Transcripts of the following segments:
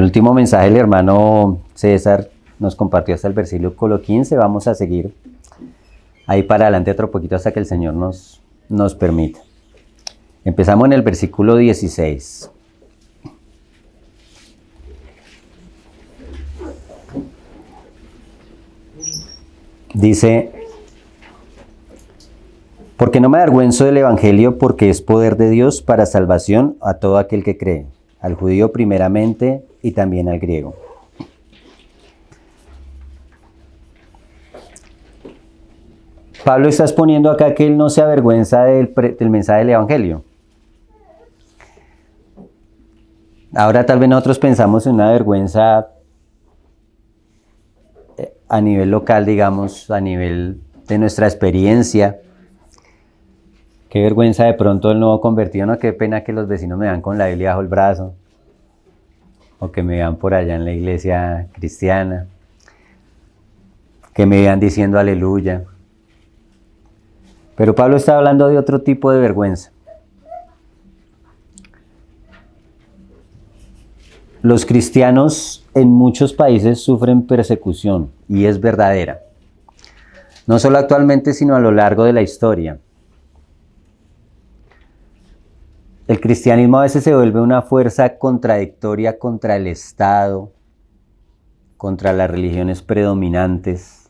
último mensaje el hermano César nos compartió hasta el versículo 15. Vamos a seguir ahí para adelante otro poquito hasta que el Señor nos permita. Empezamos en el versículo 16. Dice: porque no me avergüenzo del Evangelio, porque es poder de Dios para salvación a todo aquel que cree, al judío primeramente y también al griego. Pablo está exponiendo acá que él no se avergüenza del mensaje del Evangelio. Ahora tal vez nosotros pensamos en una vergüenza a nivel local, digamos, a nivel de nuestra experiencia. Qué vergüenza de pronto el nuevo convertido, no, qué pena que los vecinos me vean con la Biblia bajo el brazo, o que me vean por allá en la iglesia cristiana, que me vean diciendo aleluya. Pero Pablo está hablando de otro tipo de vergüenza. Los cristianos en muchos países sufren persecución, y es verdadera. No solo actualmente, sino a lo largo de la historia. El cristianismo a veces se vuelve una fuerza contradictoria contra el Estado, contra las religiones predominantes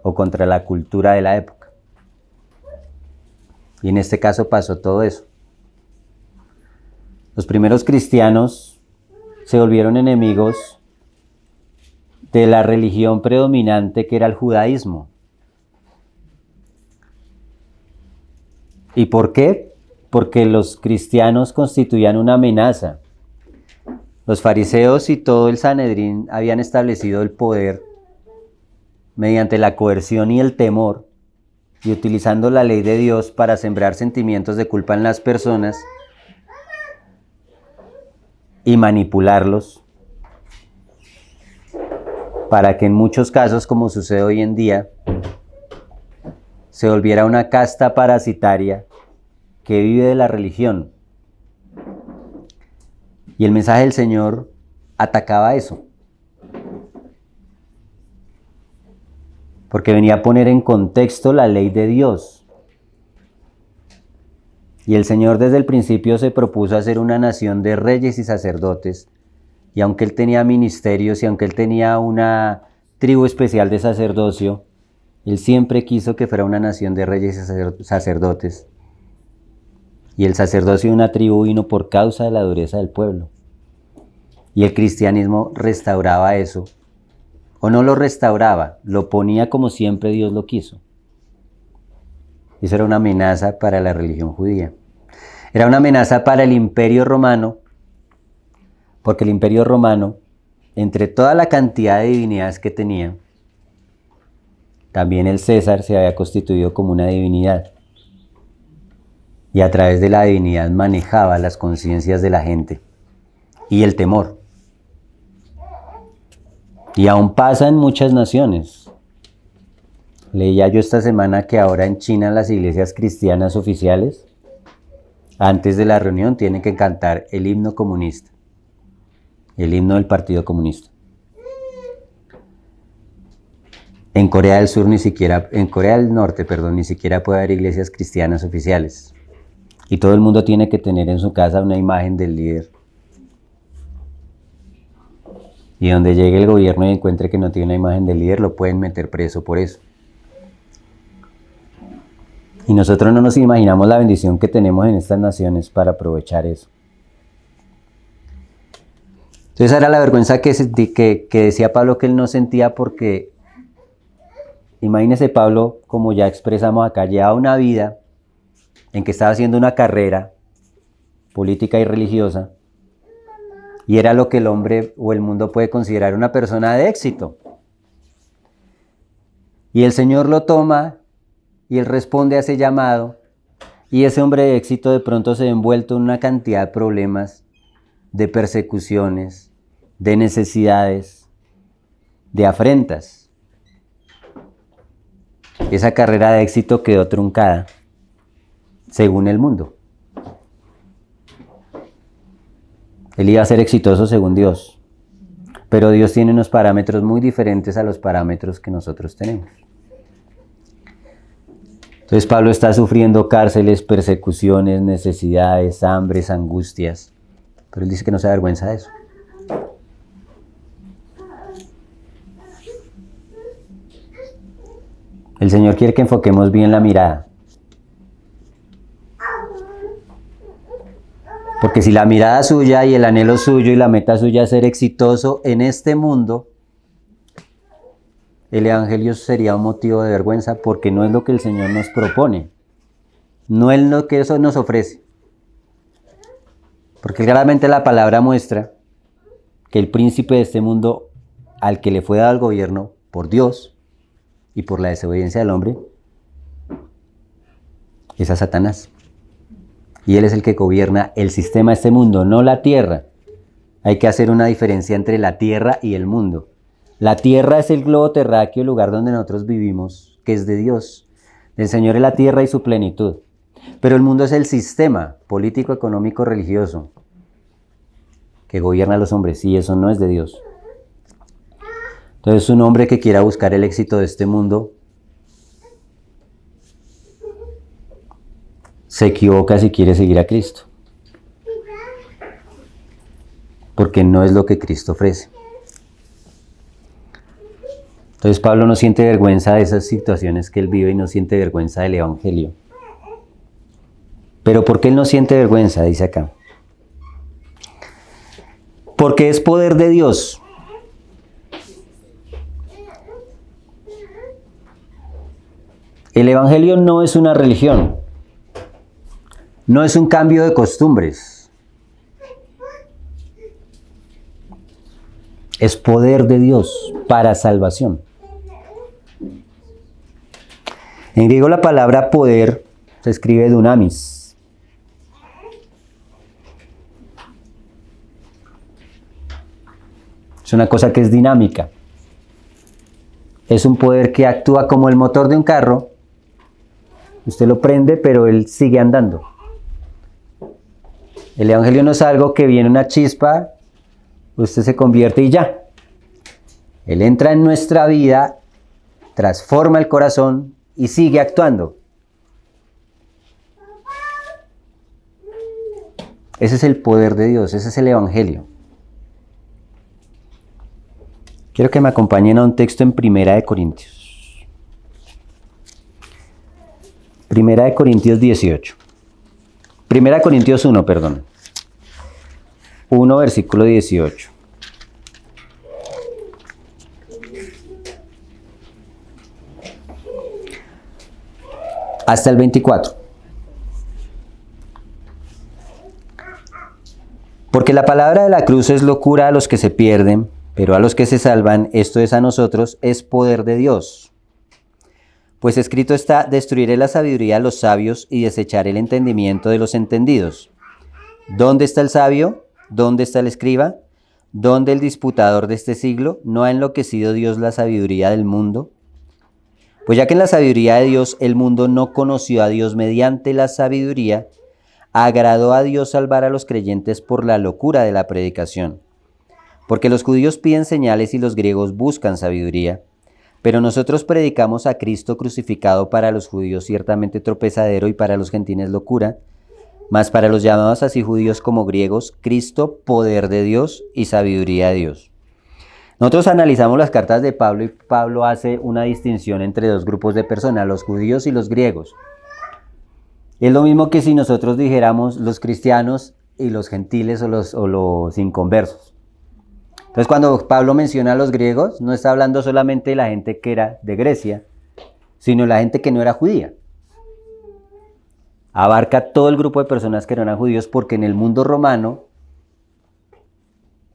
o contra la cultura de la época. Y en este caso pasó todo eso. Los primeros cristianos se volvieron enemigos de la religión predominante, que era el judaísmo. ¿Y por qué? Porque los cristianos constituían una amenaza. Los fariseos y todo el Sanedrín habían establecido el poder mediante la coerción y el temor, y utilizando la ley de Dios para sembrar sentimientos de culpa en las personas y manipularlos, para que en muchos casos, como sucede hoy en día, se volviera una casta parasitaria que vive de la religión. Y el mensaje del Señor atacaba eso, porque venía a poner en contexto la ley de Dios. Y el Señor desde el principio se propuso hacer una nación de reyes y sacerdotes, y aunque Él tenía ministerios y aunque Él tenía una tribu especial de sacerdocio, Él siempre quiso que fuera una nación de reyes y sacerdotes. Y el sacerdocio de una tribu vino por causa de la dureza del pueblo. Y el cristianismo restauraba eso. O no lo restauraba, lo ponía como siempre Dios lo quiso. Y eso era una amenaza para la religión judía. Era una amenaza para el Imperio Romano, porque el Imperio Romano, entre toda la cantidad de divinidades que tenía, también el César se había constituido como una divinidad. Y a través de la divinidad manejaba las conciencias de la gente y el temor. Y aún pasa en muchas naciones. Leía yo esta semana que ahora en China las iglesias cristianas oficiales, antes de la reunión, tienen que cantar el himno comunista, el himno del Partido Comunista. En Corea del Sur en Corea del Norte, ni siquiera puede haber iglesias cristianas oficiales. Y todo el mundo tiene que tener en su casa una imagen del líder. Y donde llegue el gobierno y encuentre que no tiene una imagen del líder, lo pueden meter preso por eso. Y nosotros no nos imaginamos la bendición que tenemos en estas naciones para aprovechar eso. Entonces esa era la vergüenza que decía Pablo que él no sentía, porque imagínese Pablo, como ya expresamos acá, llevaba una vida en que estaba haciendo una carrera política y religiosa, y era lo que el hombre o el mundo puede considerar una persona de éxito. Y el Señor lo toma y él responde a ese llamado, y ese hombre de éxito de pronto se ve envuelto en una cantidad de problemas, de persecuciones, de necesidades, de afrentas. Esa carrera de éxito quedó truncada, según el mundo. Él iba a ser exitoso según Dios, Pero Dios tiene unos parámetros muy diferentes a los parámetros que nosotros tenemos. Entonces Pablo está sufriendo cárceles, persecuciones, necesidades, hambres, angustias. Pero él dice que no se avergüenza de eso. El Señor quiere que enfoquemos bien la mirada. Porque si la mirada suya y el anhelo suyo y la meta suya es ser exitoso en este mundo, el Evangelio sería un motivo de vergüenza porque no es lo que el Señor nos propone. No es lo que eso nos ofrece. Porque claramente la palabra muestra que el príncipe de este mundo al que le fue dado el gobierno por Dios y por la desobediencia del hombre es a Satanás. Y él es el que gobierna el sistema de este mundo, no la tierra. Hay que hacer una diferencia entre la tierra y el mundo. La tierra es el globo terráqueo, el lugar donde nosotros vivimos, que es de Dios. Del Señor es la tierra y su plenitud. Pero el mundo es el sistema político, económico, religioso que gobierna a los hombres, y eso no es de Dios. Entonces un hombre que quiera buscar el éxito de este mundo se equivoca si quiere seguir a Cristo. Porque no es lo que Cristo ofrece. Entonces Pablo no siente vergüenza de esas situaciones que él vive y no siente vergüenza del Evangelio. Pero ¿por qué él no siente vergüenza? Dice acá. Porque es poder de Dios. El Evangelio no es una religión. No es un cambio de costumbres. Es poder de Dios para salvación. En griego la palabra poder se escribe dunamis. Es una cosa que es dinámica. Es un poder que actúa como el motor de un carro. Usted lo prende, pero él sigue andando. El Evangelio no es algo que viene una chispa, usted se convierte y ya. Él entra en nuestra vida, transforma el corazón y sigue actuando. Ese es el poder de Dios, ese es el Evangelio. Quiero que me acompañen a un texto en Primera de Corintios. Primera de Corintios 18. Primera de Corintios 1, perdón. 1, versículo 18. Hasta el 24. Porque la palabra de la cruz es locura a los que se pierden, pero a los que se salvan, esto es a nosotros, es poder de Dios. Pues escrito está, destruiré la sabiduría de los sabios y desecharé el entendimiento de los entendidos. ¿Dónde está el sabio? ¿Dónde está el escriba? ¿Dónde el disputador de este siglo? ¿No ha enloquecido Dios la sabiduría del mundo? Pues ya que en la sabiduría de Dios el mundo no conoció a Dios mediante la sabiduría, agradó a Dios salvar a los creyentes por la locura de la predicación. Porque los judíos piden señales y los griegos buscan sabiduría. Pero nosotros predicamos a Cristo crucificado, para los judíos ciertamente tropezadero y para los gentiles locura, mas para los llamados así judíos como griegos, Cristo poder de Dios y sabiduría de Dios. Nosotros analizamos las cartas de Pablo y Pablo hace una distinción entre dos grupos de personas, los judíos y los griegos. Es lo mismo que si nosotros dijéramos los cristianos y los gentiles o los inconversos. Entonces cuando Pablo menciona a los griegos, no está hablando solamente de la gente que era de Grecia, sino la gente que no era judía. Abarca todo el grupo de personas que no eran judíos, porque en el mundo romano,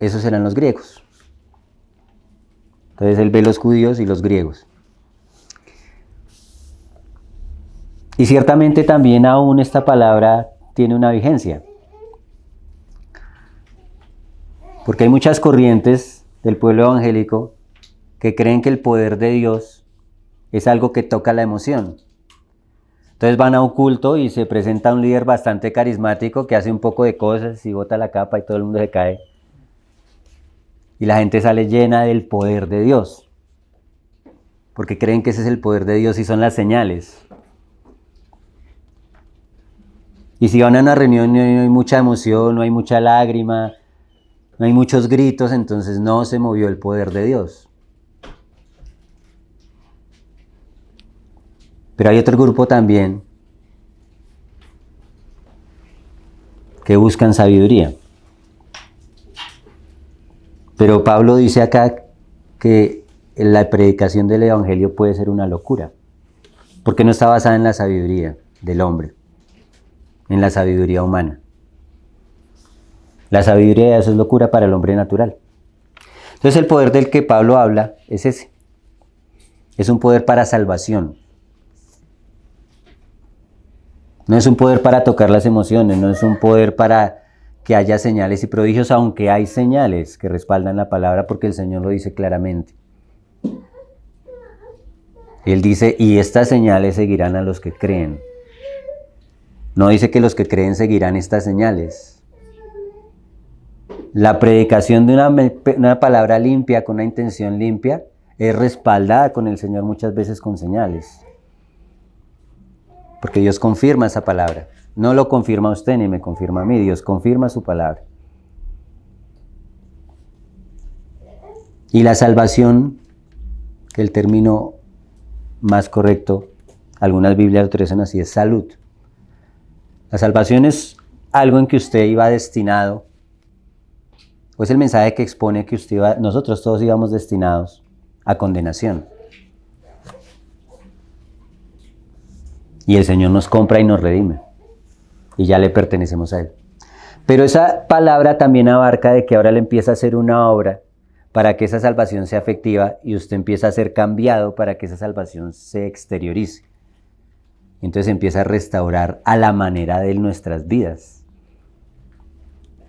esos eran los griegos. Entonces él ve los judíos y los griegos. Y ciertamente también aún esta palabra tiene una vigencia. Porque hay muchas corrientes del pueblo evangélico que creen que el poder de Dios es algo que toca la emoción. Entonces van a un culto y se presenta un líder bastante carismático que hace un poco de cosas y bota la capa y todo el mundo se cae. y la gente sale llena del poder de Dios, porque creen que ese es el poder de Dios y son las señales. Y si van a una reunión y no hay mucha emoción, no hay mucha lágrima, no hay muchos gritos, entonces no se movió el poder de Dios. Pero hay otro grupo también que buscan sabiduría. Pero Pablo dice acá que la predicación del evangelio puede ser una locura, porque no está basada en la sabiduría del hombre, en la sabiduría humana. La sabiduría de Dios es locura para el hombre natural. Entonces el poder del que Pablo habla es ese. Es un poder para salvación. No es un poder para tocar las emociones, no es un poder para que haya señales y prodigios, aunque hay señales que respaldan la palabra porque el Señor lo dice claramente. Él dice, y estas señales seguirán a los que creen. No dice que los que creen seguirán estas señales. La predicación de una palabra limpia, con una intención limpia, es respaldada con el Señor muchas veces con señales. Porque Dios confirma esa palabra. No lo confirma usted ni me confirma a mí. Dios confirma su palabra. Y la salvación, que el término más correcto, algunas Biblias lo utilizan así, es salud. La salvación es algo en que usted iba destinado, o es el mensaje que expone que nosotros todos íbamos destinados a condenación. Y el Señor nos compra y nos redime. Y ya le pertenecemos a Él. Pero esa palabra también abarca de que ahora le empieza a hacer una obra para que esa salvación sea efectiva y usted empieza a ser cambiado para que esa salvación se exteriorice. Entonces empieza a restaurar a la manera de nuestras vidas.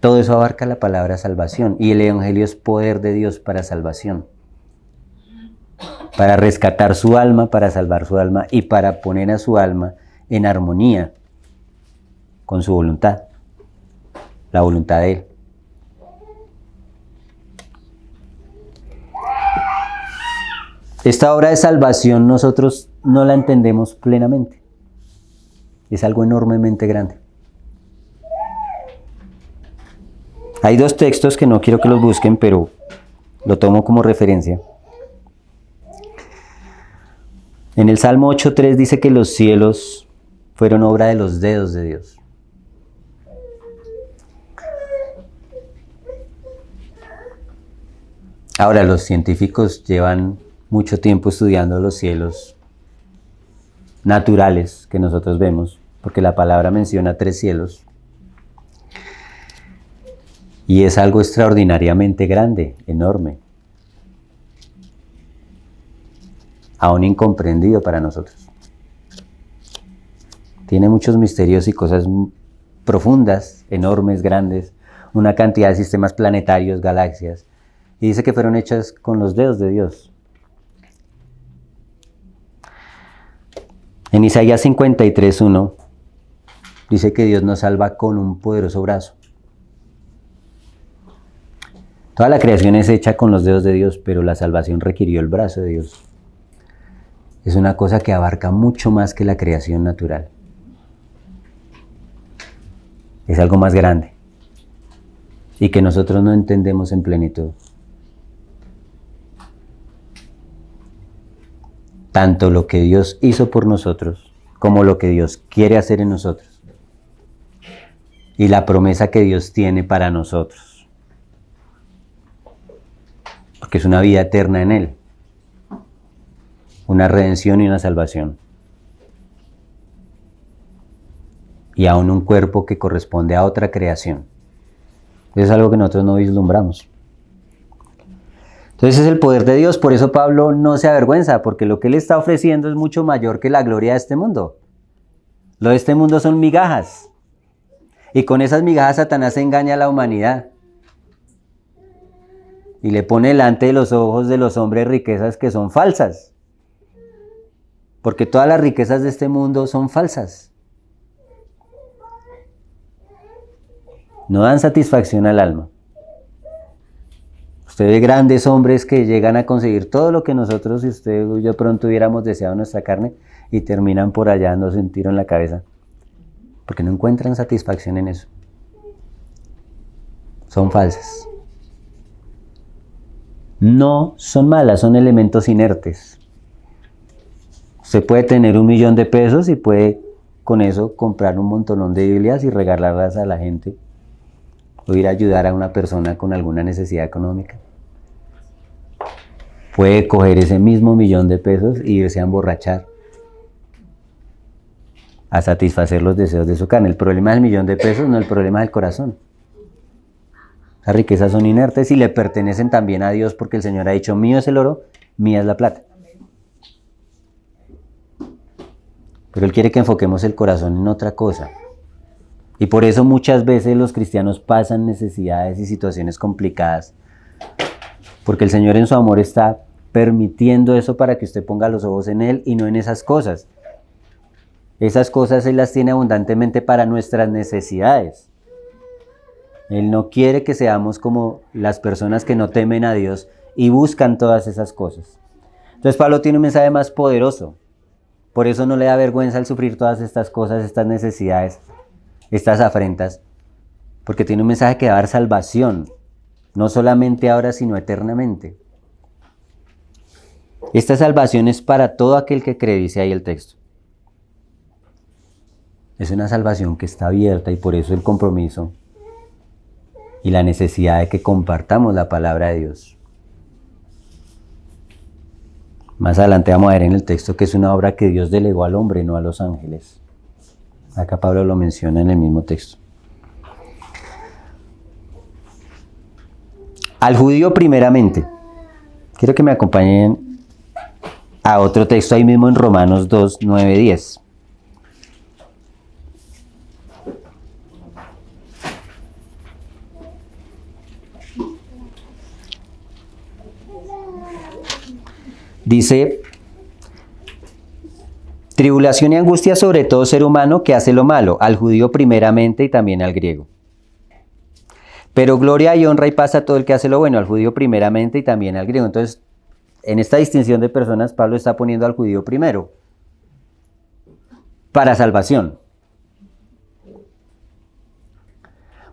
Todo eso abarca la palabra salvación. Y el evangelio es poder de Dios para salvación. Para rescatar su alma, para salvar su alma y para poner a su alma en armonía con su voluntad, la voluntad de Él. Esta obra de salvación nosotros no la entendemos plenamente. Es algo enormemente grande. Hay dos textos que no quiero que los busquen, pero lo tomo como referencia. En el Salmo 8:3 dice que los cielos fueron obra de los dedos de Dios. Ahora, los científicos llevan mucho tiempo estudiando los cielos naturales que nosotros vemos, porque la palabra menciona 3 cielos. Y es algo extraordinariamente grande, enorme. Aún incomprendido para nosotros. Tiene muchos misterios y cosas profundas, enormes, grandes, una cantidad de sistemas planetarios, galaxias, y dice que fueron hechas con los dedos de Dios. En Isaías 53:1 dice que Dios nos salva con un poderoso brazo. Toda la creación es hecha con los dedos de Dios, pero la salvación requirió el brazo de Dios. Es una cosa que abarca mucho más que la creación natural. Es algo más grande y que nosotros no entendemos en plenitud. Tanto lo que Dios hizo por nosotros como lo que Dios quiere hacer en nosotros y la promesa que Dios tiene para nosotros, porque es una vida eterna en Él, una redención y una salvación. Y aún un cuerpo que corresponde a otra creación. Es algo que nosotros no vislumbramos. Entonces es el poder de Dios, por eso Pablo no se avergüenza, porque lo que él está ofreciendo es mucho mayor que la gloria de este mundo. Lo de este mundo son migajas. Y con esas migajas Satanás engaña a la humanidad. Y le pone delante de los ojos de los hombres riquezas que son falsas. Porque todas las riquezas de este mundo son falsas. No dan satisfacción al alma. Usted ve grandes hombres que llegan a conseguir todo lo que nosotros y usted y yo pronto hubiéramos deseado en nuestra carne y terminan por allá dándose un tiro en la cabeza. Porque no encuentran satisfacción en eso. Son falsas. No son malas, son elementos inertes. Usted puede tener 1.000.000 de pesos y puede con eso comprar un montonón de Biblias y regalarlas a la gente. O ir a ayudar a una persona con alguna necesidad económica. Puede coger ese mismo 1.000.000 de pesos e irse a emborrachar, a satisfacer los deseos de su carne. El problema del 1.000.000 de pesos no es el problema del corazón. Las riquezas son inertes y le pertenecen también a Dios porque el Señor ha dicho, mío es el oro, mía es la plata. Pero Él quiere que enfoquemos el corazón en otra cosa. Y por eso muchas veces los cristianos pasan necesidades y situaciones complicadas. Porque el Señor en su amor está permitiendo eso para que usted ponga los ojos en Él y no en esas cosas. Esas cosas Él las tiene abundantemente para nuestras necesidades. Él no quiere que seamos como las personas que no temen a Dios y buscan todas esas cosas. Entonces Pablo tiene un mensaje más poderoso. Por eso no le da vergüenza al sufrir todas estas cosas, estas necesidades, estas afrentas. Porque tiene un mensaje que va a dar salvación. No solamente ahora, sino eternamente. Esta salvación es para todo aquel que cree, dice ahí el texto. Es una salvación que está abierta y por eso el compromiso y la necesidad de que compartamos la palabra de Dios. Más adelante vamos a ver en el texto que es una obra que Dios delegó al hombre, no a los ángeles. Acá Pablo lo menciona en el mismo texto. Al judío primeramente. Quiero que me acompañen a otro texto ahí mismo en Romanos 2, 9, 10. Dice, tribulación y angustia sobre todo ser humano que hace lo malo, al judío primeramente y también al griego. Pero gloria y honra y paz a todo el que hace lo bueno, al judío primeramente y también al griego. Entonces, en esta distinción de personas, Pablo está poniendo al judío primero, para salvación.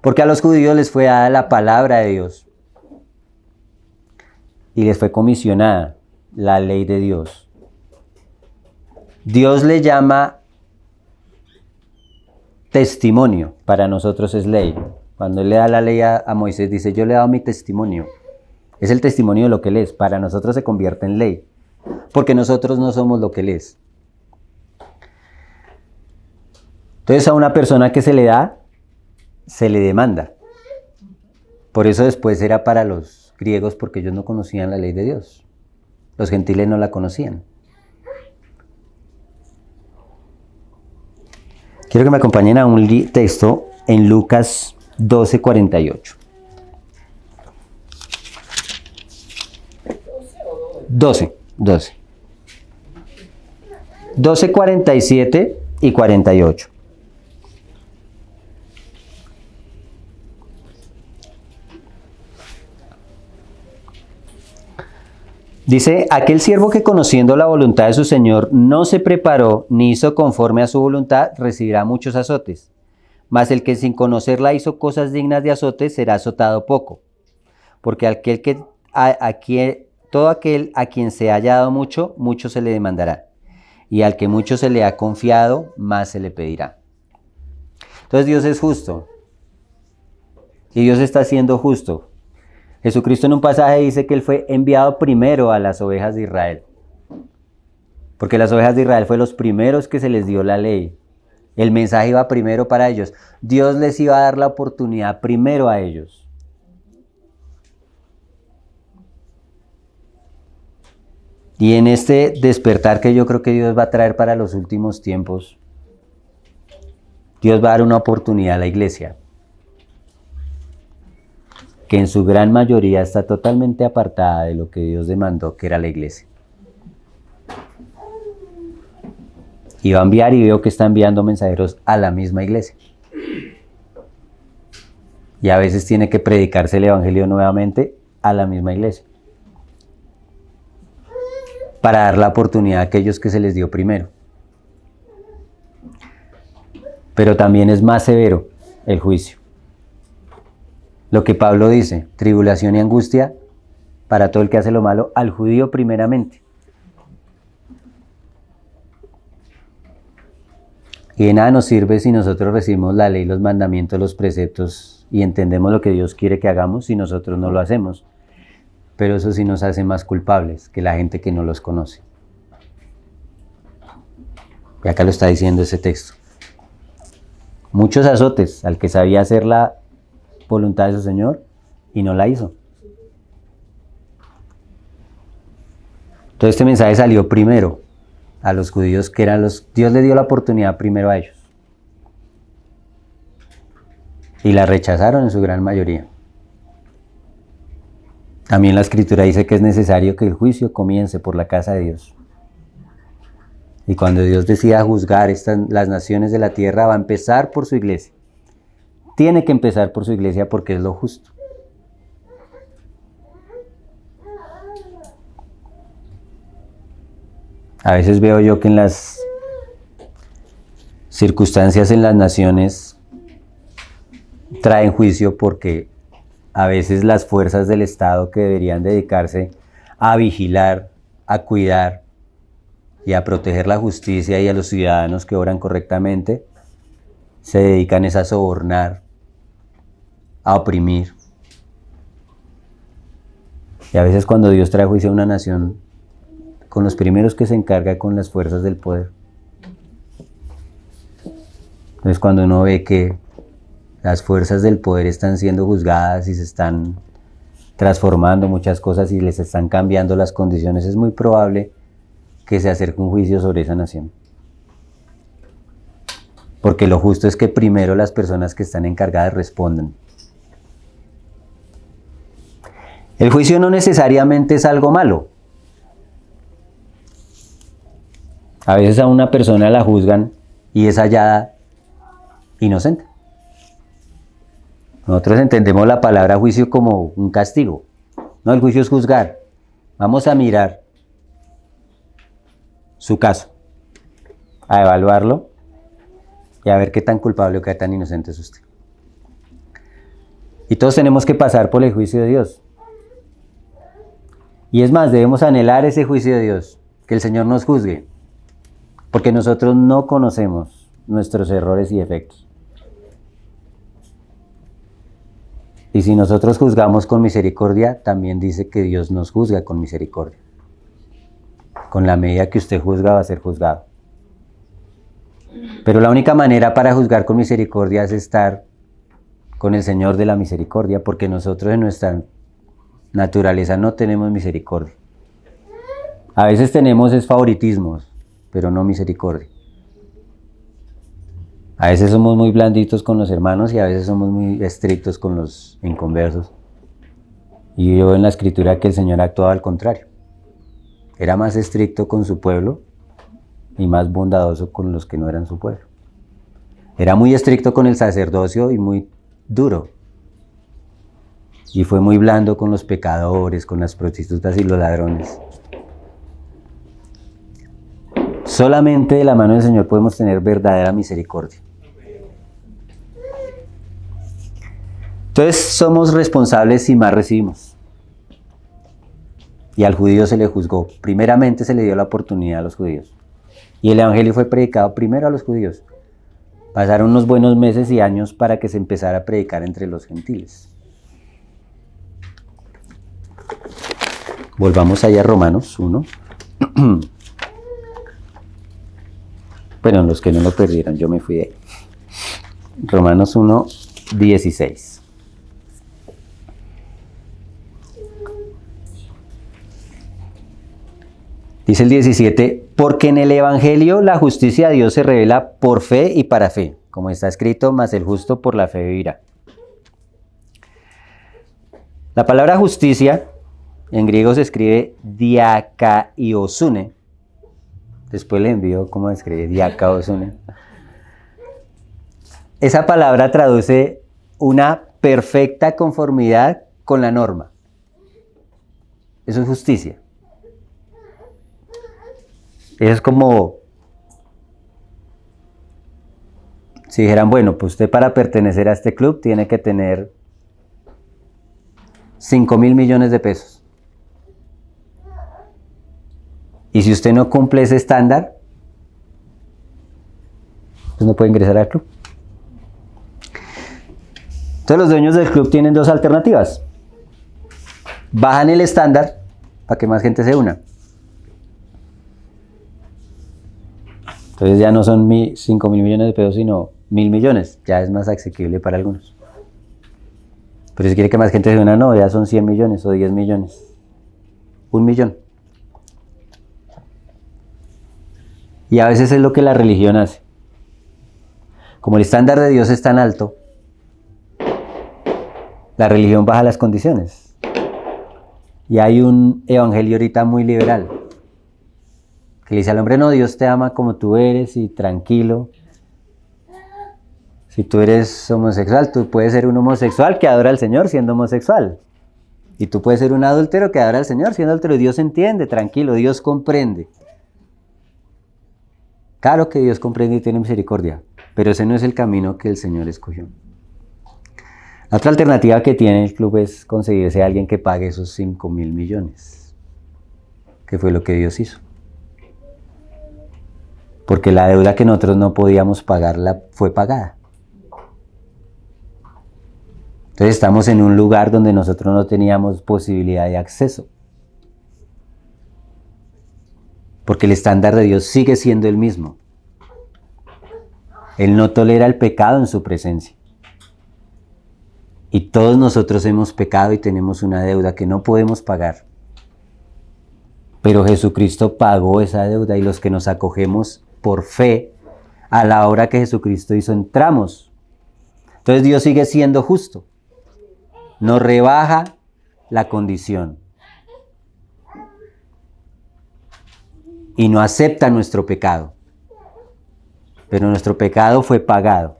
Porque a los judíos les fue dada la palabra de Dios y les fue comisionada la ley de Dios. Dios le llama testimonio, para nosotros es ley. Cuando Él le da la ley a Moisés, dice, yo le he dado mi testimonio. Es el testimonio de lo que Él es. Para nosotros se convierte en ley, porque nosotros no somos lo que Él es. Entonces a una persona que se le da, se le demanda. Por eso después era para los griegos, porque ellos no conocían la ley de Dios. Los gentiles no la conocían. Quiero que me acompañen a un texto en Lucas 12:48. 12:47 y 48. Dice, aquel siervo que conociendo la voluntad de su Señor no se preparó ni hizo conforme a su voluntad, recibirá muchos azotes. Mas el que sin conocerla hizo cosas dignas de azotes será azotado poco. Porque todo aquel a quien se haya dado mucho, mucho se le demandará. Y al que mucho se le ha confiado, más se le pedirá. Entonces Dios es justo. Y Dios está siendo justo. Jesucristo en un pasaje dice que Él fue enviado primero a las ovejas de Israel. Porque las ovejas de Israel fueron los primeros que se les dio la ley. El mensaje iba primero para ellos. Dios les iba a dar la oportunidad primero a ellos. Y en este despertar que yo creo que Dios va a traer para los últimos tiempos, Dios va a dar una oportunidad a la iglesia, que en su gran mayoría está totalmente apartada de lo que Dios demandó, que era la iglesia. Y va a enviar, y veo que está enviando mensajeros a la misma iglesia. Y a veces tiene que predicarse el evangelio nuevamente a la misma iglesia, para dar la oportunidad a aquellos que se les dio primero. Pero también es más severo el juicio. Lo que Pablo dice, tribulación y angustia para todo el que hace lo malo, al judío primeramente. Y de nada nos sirve si nosotros recibimos la ley, los mandamientos, los preceptos y entendemos lo que Dios quiere que hagamos si nosotros no lo hacemos. Pero eso sí nos hace más culpables que la gente que no los conoce. Y acá lo está diciendo ese texto. Muchos azotes al que sabía hacer la voluntad de su Señor y no la hizo. Todo este mensaje salió primero a los judíos, que eran Dios le dio la oportunidad primero a ellos. Y la rechazaron en su gran mayoría. También la Escritura dice que es necesario que el juicio comience por la casa de Dios. Y cuando Dios decida juzgar las naciones de la tierra, va a empezar por su iglesia. Tiene que empezar por su iglesia porque es lo justo. A veces veo yo que en las circunstancias en las naciones traen juicio porque a veces las fuerzas del Estado que deberían dedicarse a vigilar, a cuidar y a proteger la justicia y a los ciudadanos que obran correctamente, se dedican a sobornar, a oprimir. Y a veces cuando Dios trae juicio a una nación, con los primeros que se encarga con las fuerzas del poder. Entonces cuando uno ve que las fuerzas del poder están siendo juzgadas y se están transformando muchas cosas y les están cambiando las condiciones, es muy probable que se acerque un juicio sobre esa nación. Porque lo justo es que primero las personas que están encargadas respondan. El juicio no necesariamente es algo malo. A veces a una persona la juzgan y es hallada inocente. Nosotros entendemos la palabra juicio como un castigo. No, el juicio es juzgar. Vamos a mirar su caso, a evaluarlo y a ver qué tan culpable o qué tan inocente es usted. Y todos tenemos que pasar por el juicio de Dios. Y es más, debemos anhelar ese juicio de Dios, que el Señor nos juzgue, porque nosotros no conocemos nuestros errores y defectos. Y si nosotros juzgamos con misericordia, también dice que Dios nos juzga con misericordia. Con la medida que usted juzga va a ser juzgado. Pero la única manera para juzgar con misericordia es estar con el Señor de la misericordia, porque nosotros en nuestra naturaleza no tenemos misericordia. A veces tenemos favoritismos, pero no misericordia. A veces somos muy blanditos con los hermanos y a veces somos muy estrictos con los inconversos. Y yo veo en la Escritura que el Señor actuaba al contrario. Era más estricto con su pueblo y más bondadoso con los que no eran su pueblo. Era muy estricto con el sacerdocio y muy duro. Y fue muy blando con los pecadores, con las prostitutas y los ladrones. Solamente de la mano del Señor podemos tener verdadera misericordia. Entonces somos responsables si más recibimos. Y al judío se le juzgó. Primeramente se le dio la oportunidad a los judíos. Y el evangelio fue predicado primero a los judíos. Pasaron unos buenos meses y años para que se empezara a predicar entre los gentiles. Volvamos allá a Romanos 1. Bueno, los que no lo perdieron, yo me fui de ahí. Romanos 1, 16. Dice el 17, porque en el Evangelio la justicia de Dios se revela por fe y para fe, como está escrito, mas el justo por la fe vivirá. La palabra justicia en griego se escribe diakaiosune. Después le envío cómo se escribe diakaiosune. Esa palabra traduce una perfecta conformidad con la norma. Eso es justicia. Eso es como si dijeran, bueno, pues usted para pertenecer a este club tiene que tener 5.000 millones de pesos. Y si usted no cumple ese estándar, pues no puede ingresar al club. Entonces los dueños del club tienen dos alternativas. Bajan el estándar para que más gente se una. Entonces ya no son 5.000 millones de pesos, sino 1.000 millones. Ya es más asequible para algunos. Pero si quiere que más gente se una, no, ya son 100 millones o 10 millones. 1 millón. Y a veces es lo que la religión hace. Como el estándar de Dios es tan alto, la religión baja las condiciones. Y hay un evangelio ahorita muy liberal, que le dice al hombre, no, Dios te ama como tú eres y tranquilo. Si tú eres homosexual, tú puedes ser un homosexual que adora al Señor siendo homosexual. Y tú puedes ser un adúltero que adora al Señor siendo adúltero. Dios entiende, tranquilo, Dios comprende. Claro que Dios comprende y tiene misericordia, pero ese no es el camino que el Señor escogió. La otra alternativa que tiene el club es conseguirse a alguien que pague esos 5.000 millones, que fue lo que Dios hizo. Porque la deuda que nosotros no podíamos pagar fue pagada. Entonces estamos en un lugar donde nosotros no teníamos posibilidad de acceso. Porque el estándar de Dios sigue siendo el mismo. Él no tolera el pecado en su presencia. Y todos nosotros hemos pecado y tenemos una deuda que no podemos pagar. Pero Jesucristo pagó esa deuda y los que nos acogemos por fe a la obra que Jesucristo hizo entramos. Entonces Dios sigue siendo justo. Nos rebaja la condición. Y no acepta nuestro pecado. Pero nuestro pecado fue pagado.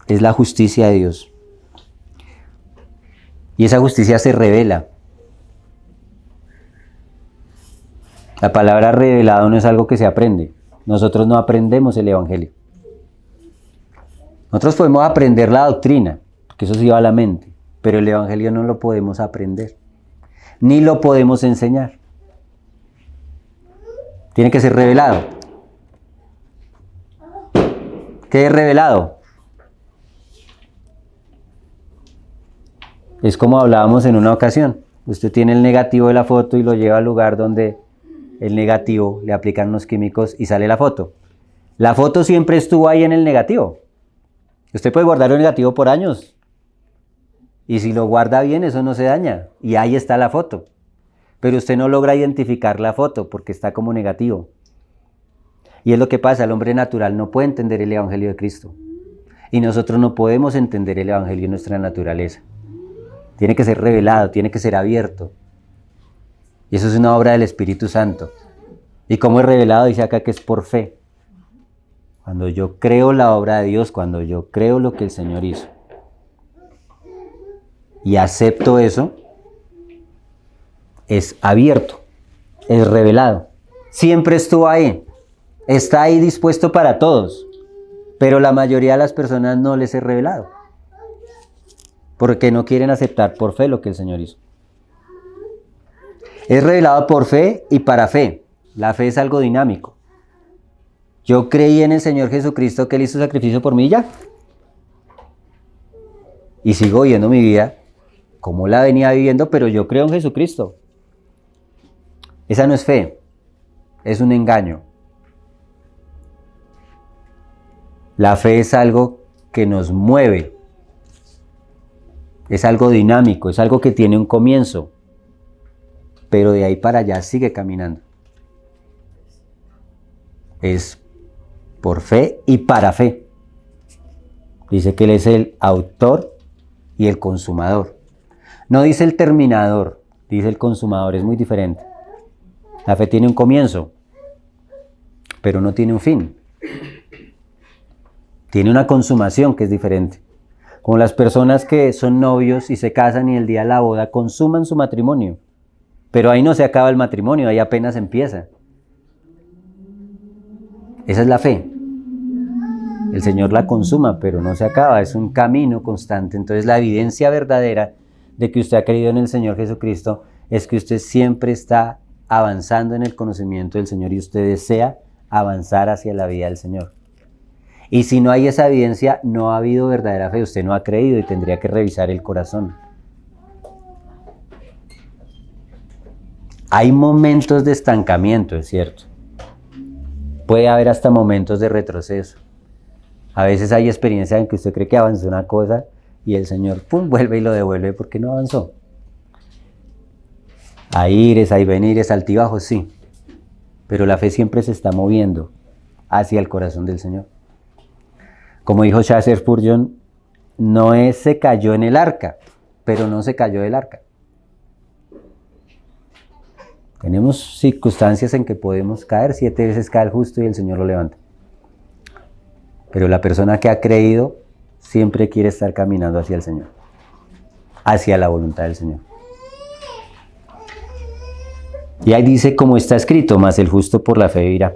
Es la justicia de Dios. Y esa justicia se revela. La palabra revelado no es algo que se aprende. Nosotros no aprendemos el Evangelio. Nosotros podemos aprender la doctrina, porque eso sí va a la mente, pero el Evangelio no lo podemos aprender, ni lo podemos enseñar. Tiene que ser revelado. ¿Qué es revelado? Es como hablábamos en una ocasión. Usted tiene el negativo de la foto y lo lleva al lugar donde el negativo le aplican unos químicos y sale la foto. La foto siempre estuvo ahí en el negativo. Usted puede guardar el negativo por años. Y si lo guarda bien, eso no se daña. Y ahí está la foto. Pero usted no logra identificar la foto porque está como negativo. Y es lo que pasa, el hombre natural no puede entender el Evangelio de Cristo. Y nosotros no podemos entender el Evangelio en nuestra naturaleza. Tiene que ser revelado, tiene que ser abierto. Y eso es una obra del Espíritu Santo. ¿Y cómo es revelado? Dice acá que es por fe. Cuando yo creo la obra de Dios, cuando yo creo lo que el Señor hizo. Y acepto eso, es abierto, es revelado. Siempre estuvo ahí. Está ahí dispuesto para todos. Pero la mayoría de las personas no les es revelado. Porque no quieren aceptar por fe lo que el Señor hizo. Es revelado por fe y para fe. La fe es algo dinámico. Yo creí en el Señor Jesucristo que Él hizo sacrificio por mí y ya. Y sigo viviendo mi vida como la venía viviendo, pero yo creo en Jesucristo. Esa no es fe, es un engaño. La fe es algo que nos mueve. Es algo dinámico, es algo que tiene un comienzo. Pero de ahí para allá sigue caminando. Es por fe y para fe. Dice que Él es el autor y el consumador. No dice el terminador, dice el consumador, es muy diferente. La fe tiene un comienzo, pero no tiene un fin. Tiene una consumación que es diferente. Como las personas que son novios y se casan y el día de la boda consuman su matrimonio. Pero ahí no se acaba el matrimonio, ahí apenas empieza. Esa es la fe. El Señor la consuma, pero no se acaba, es un camino constante. Entonces la evidencia verdadera de que usted ha creído en el Señor Jesucristo es que usted siempre está avanzando en el conocimiento del Señor y usted desea avanzar hacia la vida del Señor. Y si no hay esa evidencia, no ha habido verdadera fe, usted no ha creído y tendría que revisar el corazón. Hay momentos de estancamiento, es cierto. Puede haber hasta momentos de retroceso. A veces hay experiencias en que usted cree que avanzó una cosa y el Señor, pum, vuelve y lo devuelve porque no avanzó. Hay ires, hay venires, altibajos, sí. Pero la fe siempre se está moviendo hacia el corazón del Señor. Como dijo Charles Spurgeon, Noé se cayó en el arca, pero no se cayó del arca. Tenemos circunstancias en que podemos caer, 7 veces cae el justo y el Señor lo levanta. Pero la persona que ha creído siempre quiere estar caminando hacia el Señor, hacia la voluntad del Señor. Y ahí dice, como está escrito, mas el justo por la fe vivirá.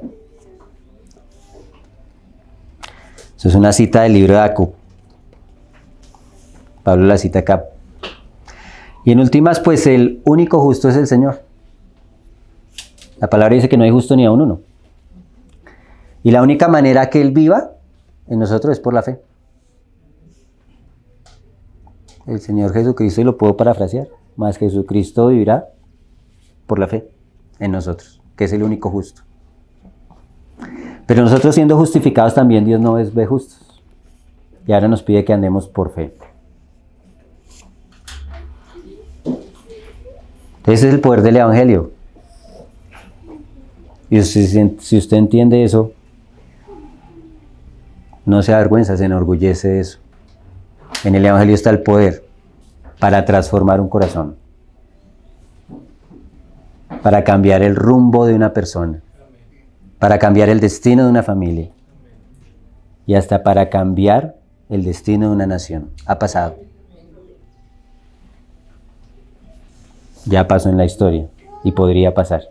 Eso es una cita del libro de Habacuc. Pablo la cita acá. Y en últimas, pues el único justo es el Señor. La palabra dice que no hay justo ni aun uno. Y la única manera que Él viva en nosotros es por la fe. El Señor Jesucristo, y lo puedo parafrasear, mas Jesucristo vivirá por la fe en nosotros, que es el único justo. Pero nosotros siendo justificados también Dios no es ve justos. Y ahora nos pide que andemos por fe. Ese es el poder del Evangelio. Y si usted entiende eso, no se avergüenza, se enorgullece de eso. En el Evangelio está el poder para transformar un corazón, para cambiar el rumbo de una persona, para cambiar el destino de una familia y hasta para cambiar el destino de una nación. Ha pasado. Ya pasó en la historia y podría pasar.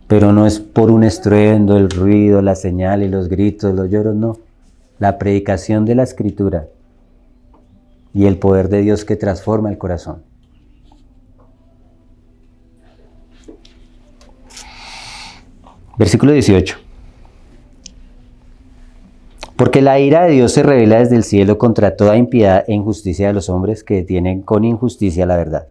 Pero no es por un estruendo, el ruido, la señal y los gritos, los lloros, no. La predicación de la Escritura y el poder de Dios que transforma el corazón. Versículo 18. Porque la ira de Dios se revela desde el cielo contra toda impiedad e injusticia de los hombres que detienen con injusticia la verdad.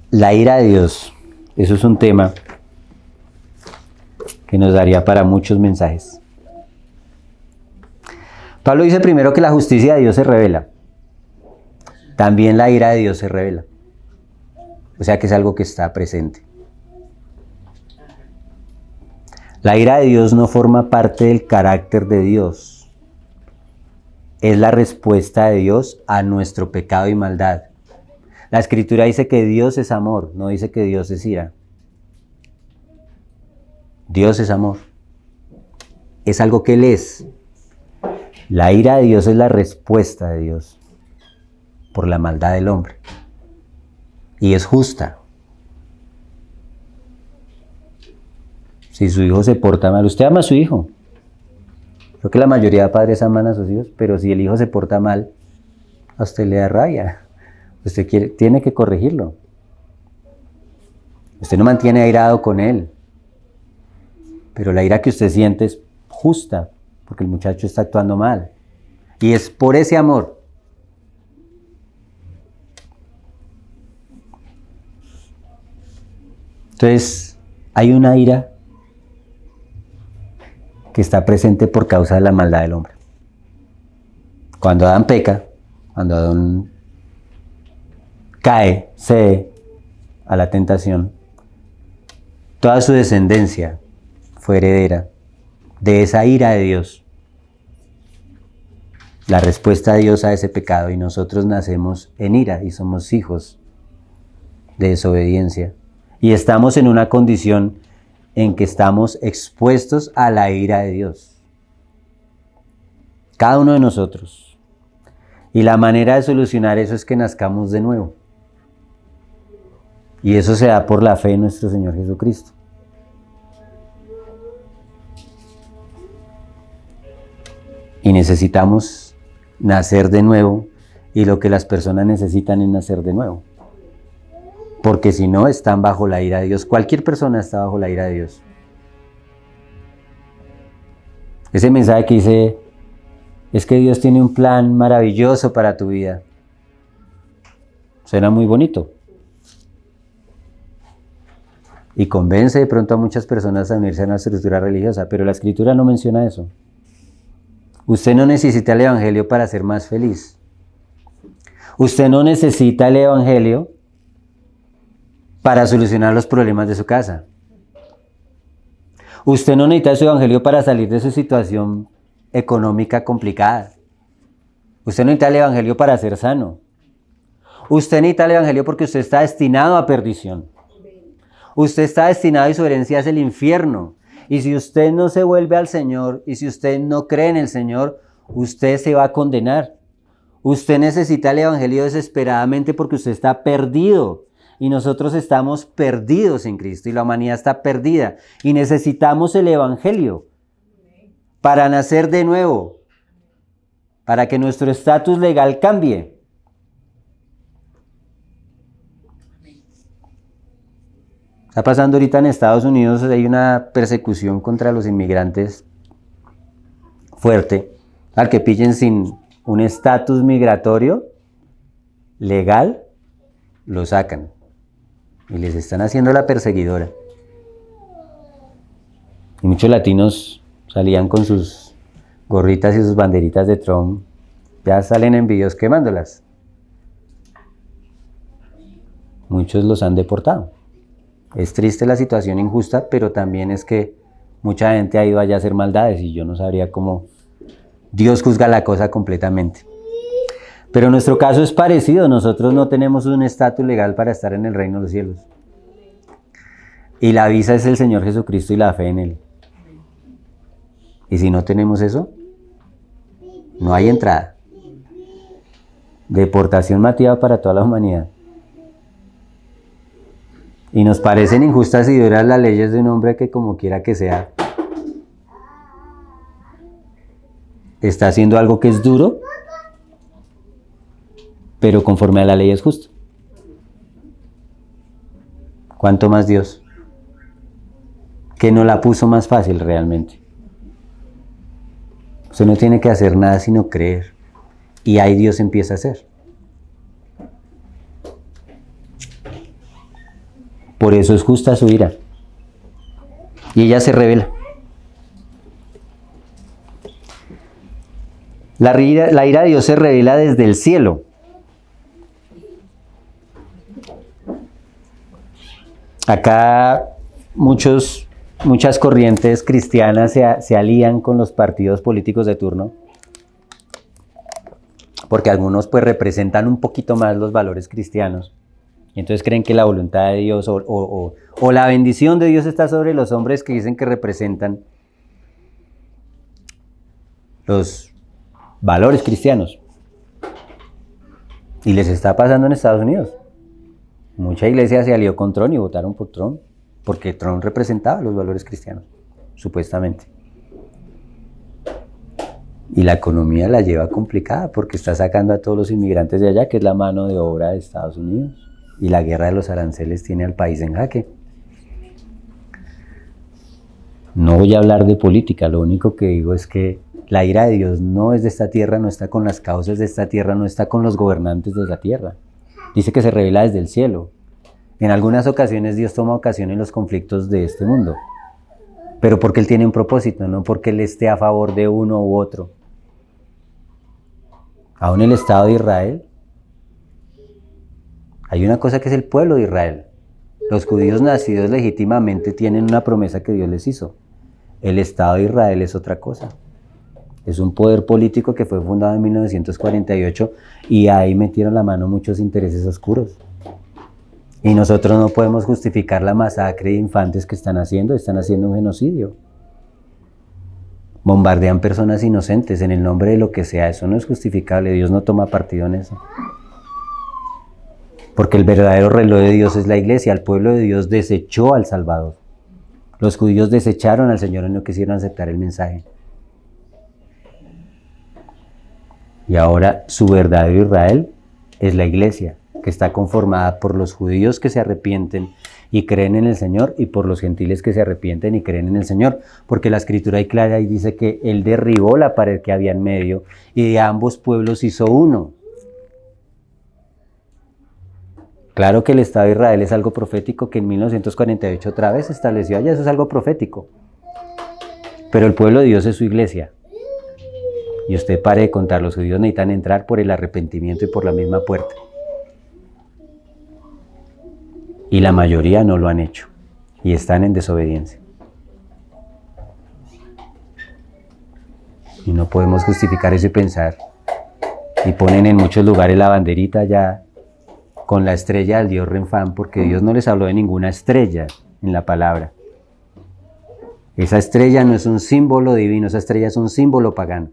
La ira de Dios, eso es un tema que nos daría para muchos mensajes. Pablo dice primero que la justicia de Dios se revela. También la ira de Dios se revela. O sea que es algo que está presente. La ira de Dios no forma parte del carácter de Dios. Es la respuesta de Dios a nuestro pecado y maldad. La Escritura dice que Dios es amor, no dice que Dios es ira. Dios es amor. Es algo que Él es. La ira de Dios es la respuesta de Dios por la maldad del hombre. Y es justa. Si su hijo se porta mal, usted ama a su hijo. Creo que la mayoría de padres aman a sus hijos, pero si el hijo se porta mal, a usted le da rabia. Usted tiene que corregirlo. Usted no mantiene airado con él. Pero la ira que usted siente es justa, porque el muchacho está actuando mal. Y es por ese amor. Entonces, hay una ira que está presente por causa de la maldad del hombre. Cuando Adán peca, cuando Adán cae, cede a la tentación, toda su descendencia fue heredera de esa ira de Dios. La respuesta de Dios a ese pecado, y nosotros nacemos en ira y somos hijos de desobediencia. Y estamos en una condición en que estamos expuestos a la ira de Dios. Cada uno de nosotros. Y la manera de solucionar eso es que nazcamos de nuevo. Y eso se da por la fe en nuestro Señor Jesucristo. Y necesitamos nacer de nuevo, y lo que las personas necesitan es nacer de nuevo. Porque si no, están bajo la ira de Dios. Cualquier persona está bajo la ira de Dios. Ese mensaje que dice, es que Dios tiene un plan maravilloso para tu vida. Suena muy bonito. Y convence de pronto a muchas personas a unirse a una estructura religiosa, pero la Escritura no menciona eso. Usted no necesita el Evangelio para ser más feliz. Usted no necesita el Evangelio para solucionar los problemas de su casa. Usted no necesita su Evangelio para salir de su situación económica complicada. Usted no necesita el Evangelio para ser sano. Usted necesita el Evangelio porque usted está destinado a perdición. Usted está destinado y su herencia es el infierno. Y si usted no se vuelve al Señor, y si usted no cree en el Señor, usted se va a condenar. Usted necesita el Evangelio desesperadamente porque usted está perdido. Y nosotros estamos perdidos en Cristo y la humanidad está perdida. Y necesitamos el Evangelio para nacer de nuevo, para que nuestro estatus legal cambie. Está pasando ahorita en Estados Unidos, hay una persecución contra los inmigrantes fuerte. Al que pillen sin un estatus migratorio legal, lo sacan. Y les están haciendo la perseguidora. Y muchos latinos salían con sus gorritas y sus banderitas de Trump. Ya salen en videos quemándolas. Muchos los han deportado. Es triste la situación injusta, pero también es que mucha gente ha ido allá a hacer maldades y yo no sabría cómo Dios juzga la cosa completamente. Pero nuestro caso es parecido. Nosotros no tenemos un estatus legal para estar en el reino de los cielos. Y la visa es el Señor Jesucristo y la fe en Él. Y si no tenemos eso, no hay entrada. Deportación masiva para toda la humanidad. Y nos parecen injustas y duras las leyes de un hombre que, como quiera que sea, está haciendo algo que es duro, pero conforme a la ley es justo. ¿Cuánto más Dios? Que no la puso más fácil realmente. Usted no tiene que hacer nada sino creer. Y ahí Dios empieza a hacer. Por eso es justa su ira. Y ella se revela. La ira de Dios se revela desde el cielo. Acá muchas corrientes cristianas se alían con los partidos políticos de turno, porque algunos pues representan un poquito más los valores cristianos. Y entonces creen que la voluntad de Dios o la bendición de Dios está sobre los hombres que dicen que representan los valores cristianos. Y les está pasando en Estados Unidos. Mucha iglesia se alió con Trump y votaron por Trump, porque Trump representaba los valores cristianos, supuestamente. Y la economía la lleva complicada porque está sacando a todos los inmigrantes de allá, que es la mano de obra de Estados Unidos. Y la guerra de los aranceles tiene al país en jaque. No voy a hablar de política, lo único que digo es que la ira de Dios no es de esta tierra, no está con las causas de esta tierra, no está con los gobernantes de la tierra. Dice que se revela desde el cielo. En algunas ocasiones Dios toma ocasión en los conflictos de este mundo, pero porque Él tiene un propósito, no porque Él esté a favor de uno u otro. Aún el Estado de Israel, hay una cosa que es el pueblo de Israel. Los judíos nacidos legítimamente tienen una promesa que Dios les hizo. El Estado de Israel es otra cosa. Es un poder político que fue fundado en 1948 y ahí metieron la mano muchos intereses oscuros. Y nosotros no podemos justificar la masacre de infantes que están haciendo un genocidio. Bombardean personas inocentes en el nombre de lo que sea, eso no es justificable, Dios no toma partido en eso. Porque el verdadero reloj de Dios es la iglesia, el pueblo de Dios desechó al Salvador. Los judíos desecharon al Señor y no quisieron aceptar el mensaje. Y ahora su verdadero Israel es la iglesia, que está conformada por los judíos que se arrepienten y creen en el Señor y por los gentiles que se arrepienten y creen en el Señor. Porque la Escritura ahí clara y dice que Él derribó la pared que había en medio y de ambos pueblos hizo uno. Claro que el Estado de Israel es algo profético que en 1948 otra vez se estableció allá, eso es algo profético. Pero el pueblo de Dios es su iglesia. Y usted pare de contar, los judíos necesitan entrar por el arrepentimiento y por la misma puerta. Y la mayoría no lo han hecho. Y están en desobediencia. Y no podemos justificar eso y pensar. Y ponen en muchos lugares la banderita ya con la estrella del dios Renfán, porque Dios no les habló de ninguna estrella en la palabra. Esa estrella no es un símbolo divino, esa estrella es un símbolo pagano.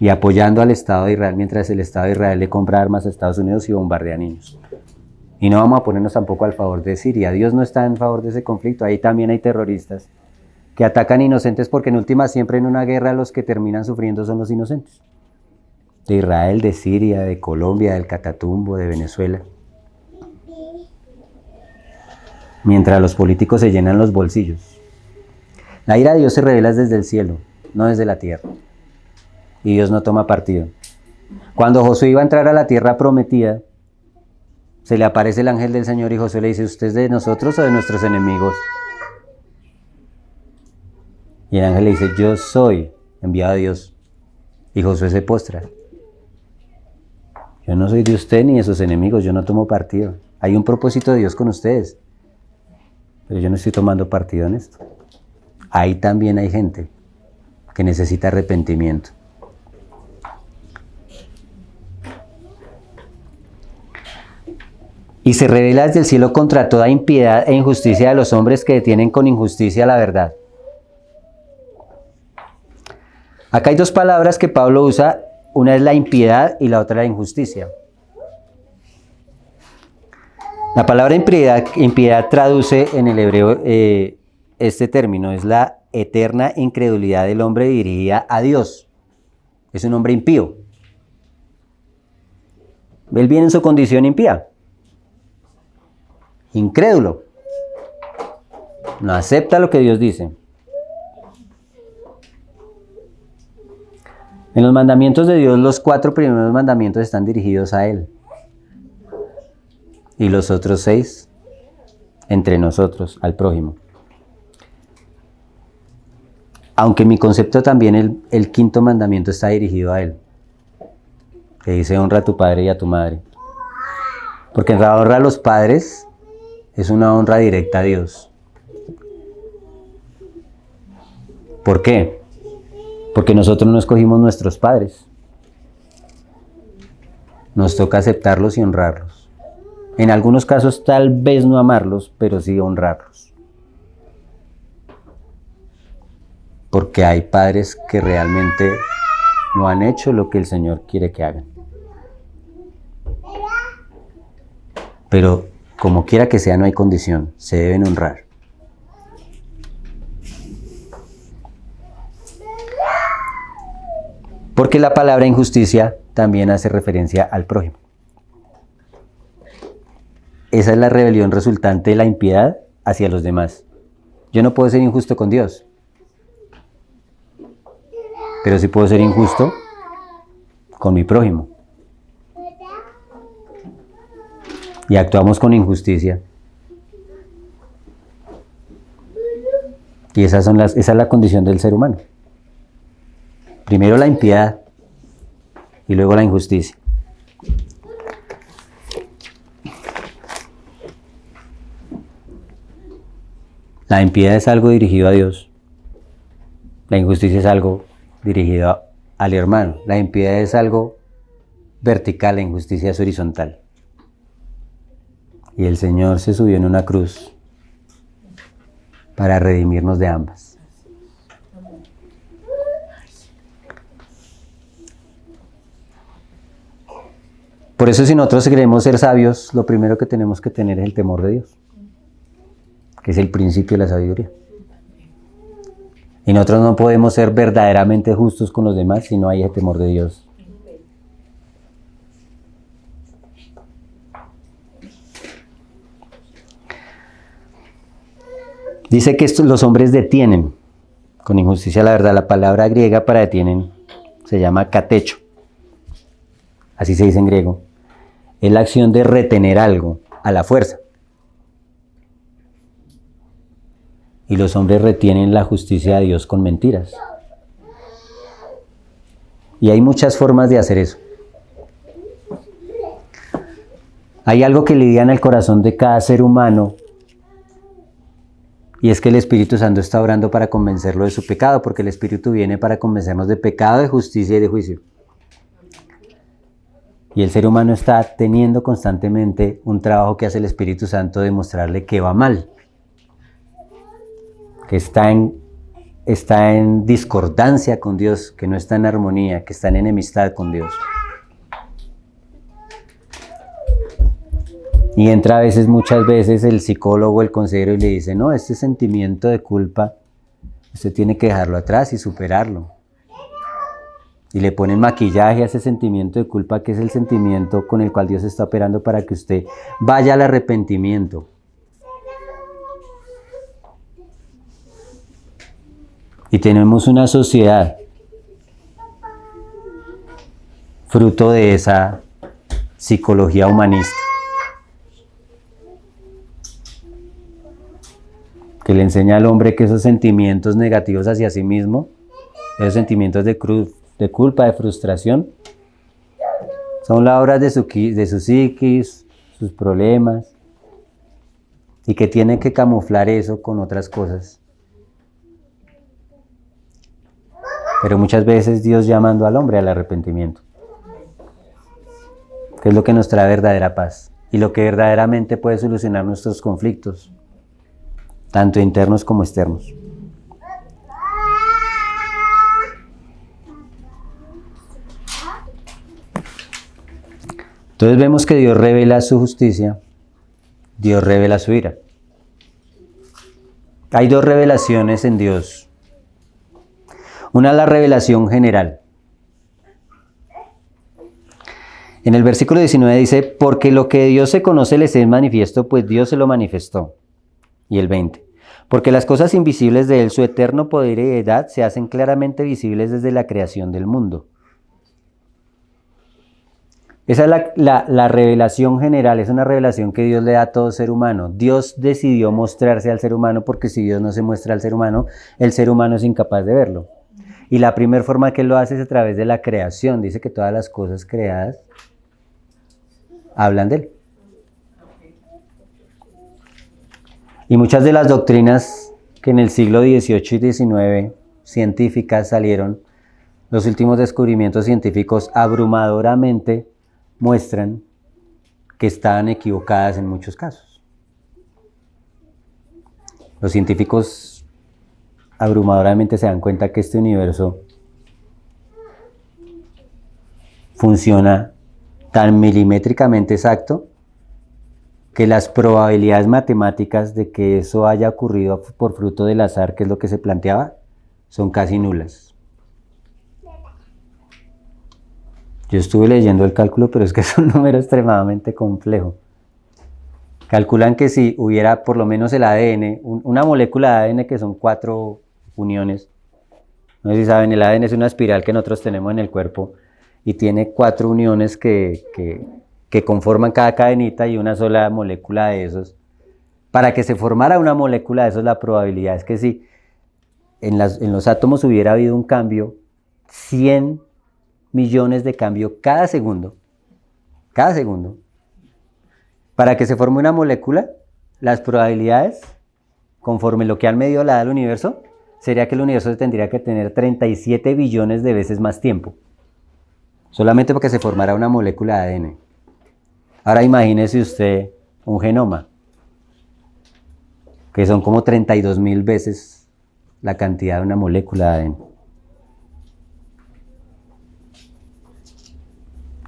Y apoyando al Estado de Israel, mientras el Estado de Israel le compra armas a Estados Unidos y bombardea niños. Y no vamos a ponernos tampoco al favor de Siria. Dios no está en favor de ese conflicto. Ahí también hay terroristas que atacan inocentes, porque en última siempre en una guerra los que terminan sufriendo son los inocentes. De Israel, de Siria, de Colombia, del Catatumbo, de Venezuela. Mientras los políticos se llenan los bolsillos. La ira de Dios se revela desde el cielo, no desde la tierra. Y Dios no toma partido. Cuando Josué iba a entrar a la tierra prometida, se le aparece el ángel del Señor y Josué le dice: ¿usted es de nosotros o de nuestros enemigos? Y el ángel le dice: yo soy enviado de Dios. Y Josué se postra. Yo no soy de usted ni de sus enemigos, yo no tomo partido. Hay un propósito de Dios con ustedes, pero yo no estoy tomando partido en esto. Ahí también hay gente que necesita arrepentimiento. Y se revela desde el cielo contra toda impiedad e injusticia de los hombres que detienen con injusticia la verdad. Acá hay dos palabras que Pablo usa, una es la impiedad y la otra la injusticia. La palabra impiedad traduce en el hebreo este término, es la eterna incredulidad del hombre dirigida a Dios. Es un hombre impío. Él viene en su condición impía. Incrédulo. No acepta lo que Dios dice. En los mandamientos de Dios, los 4 primeros mandamientos están dirigidos a Él. Y los otros 6, entre nosotros, al prójimo. Aunque en mi concepto también el 5.º mandamiento está dirigido a Él. Que dice: honra a tu padre y a tu madre. Porque la honra a los padres es una honra directa a Dios. ¿Por qué? Porque nosotros no escogimos nuestros padres. Nos toca aceptarlos y honrarlos. En algunos casos tal vez no amarlos, pero sí honrarlos. Porque hay padres que realmente no han hecho lo que el Señor quiere que hagan. Pero como quiera que sea, no hay condición, se deben honrar. Porque la palabra injusticia también hace referencia al prójimo. Esa es la rebelión resultante de la impiedad hacia los demás. Yo no puedo ser injusto con Dios, pero sí puedo ser injusto con mi prójimo. Y actuamos con injusticia. Y esa es la condición del ser humano. Primero la impiedad y luego la injusticia. La impiedad es algo dirigido a Dios. La injusticia es algo dirigido al hermano. La impiedad es algo vertical, la injusticia es horizontal. Y el Señor se subió en una cruz para redimirnos de ambas. Por eso, si nosotros queremos ser sabios, lo primero que tenemos que tener es el temor de Dios, que es el principio de la sabiduría. Y nosotros no podemos ser verdaderamente justos con los demás si no hay ese temor de Dios. Dice que los hombres detienen con injusticia la verdad. La palabra griega para detienen se llama katecho. Así se dice en griego. Es la acción de retener algo a la fuerza. Y los hombres retienen la justicia de Dios con mentiras. Y hay muchas formas de hacer eso. Hay algo que lidia en el corazón de cada ser humano, y es que el Espíritu Santo está orando para convencerlo de su pecado, porque el Espíritu viene para convencernos de pecado, de justicia y de juicio. Y el ser humano está teniendo constantemente un trabajo que hace el Espíritu Santo de mostrarle que va mal, que está en discordancia con Dios, que no está en armonía, que está en enemistad con Dios. Y entra muchas veces el psicólogo, el consejero y le dice, no, este sentimiento de culpa, usted tiene que dejarlo atrás y superarlo. Y le ponen maquillaje a ese sentimiento de culpa, que es el sentimiento con el cual Dios está operando para que usted vaya al arrepentimiento. Y tenemos una sociedad fruto de esa psicología humanista, que le enseña al hombre que esos sentimientos negativos hacia sí mismo, esos sentimientos de culpa, de frustración, son la obra de su psiquis, sus problemas, y que tiene que camuflar eso con otras cosas. Pero muchas veces Dios llamando al hombre al arrepentimiento, que es lo que nos trae verdadera paz y lo que verdaderamente puede solucionar nuestros conflictos, tanto internos como externos. Entonces vemos que Dios revela su justicia, Dios revela su ira. Hay dos revelaciones en Dios. Una es la revelación general. En el versículo 19 dice, porque lo que de Dios se conoce les es manifiesto, pues Dios se lo manifestó. Y el 20, porque las cosas invisibles de Él, su eterno poder y deidad, se hacen claramente visibles desde la creación del mundo. Esa es la revelación general, es una revelación que Dios le da a todo ser humano. Dios decidió mostrarse al ser humano porque si Dios no se muestra al ser humano, el ser humano es incapaz de verlo. Y la primera forma que Él lo hace es a través de la creación. Dice que todas las cosas creadas hablan de Él. Y muchas de las doctrinas que en el siglo XVIII y XIX científicas salieron, los últimos descubrimientos científicos abrumadoramente muestran que estaban equivocadas en muchos casos. Los científicos abrumadoramente se dan cuenta que este universo funciona tan milimétricamente exacto que las probabilidades matemáticas de que eso haya ocurrido por fruto del azar, que es lo que se planteaba, son casi nulas. Yo estuve leyendo el cálculo, pero es que es un número extremadamente complejo. Calculan que si hubiera por lo menos el ADN, una molécula de ADN que son 4 uniones, no sé si saben, el ADN es una espiral que nosotros tenemos en el cuerpo y tiene 4 uniones que conforman cada cadenita y una sola molécula de esos. Para que se formara una molécula de esos, la probabilidad es que si en los átomos hubiera habido un cambio, 100 millones de cambios cada segundo, para que se forme una molécula, las probabilidades, conforme lo que han medido la edad del universo, sería que el universo tendría que tener 37 billones de veces más tiempo. solamente para que se formara una molécula de ADN. Ahora imagínese usted un genoma, que son como 32.000 veces la cantidad de una molécula de ADN.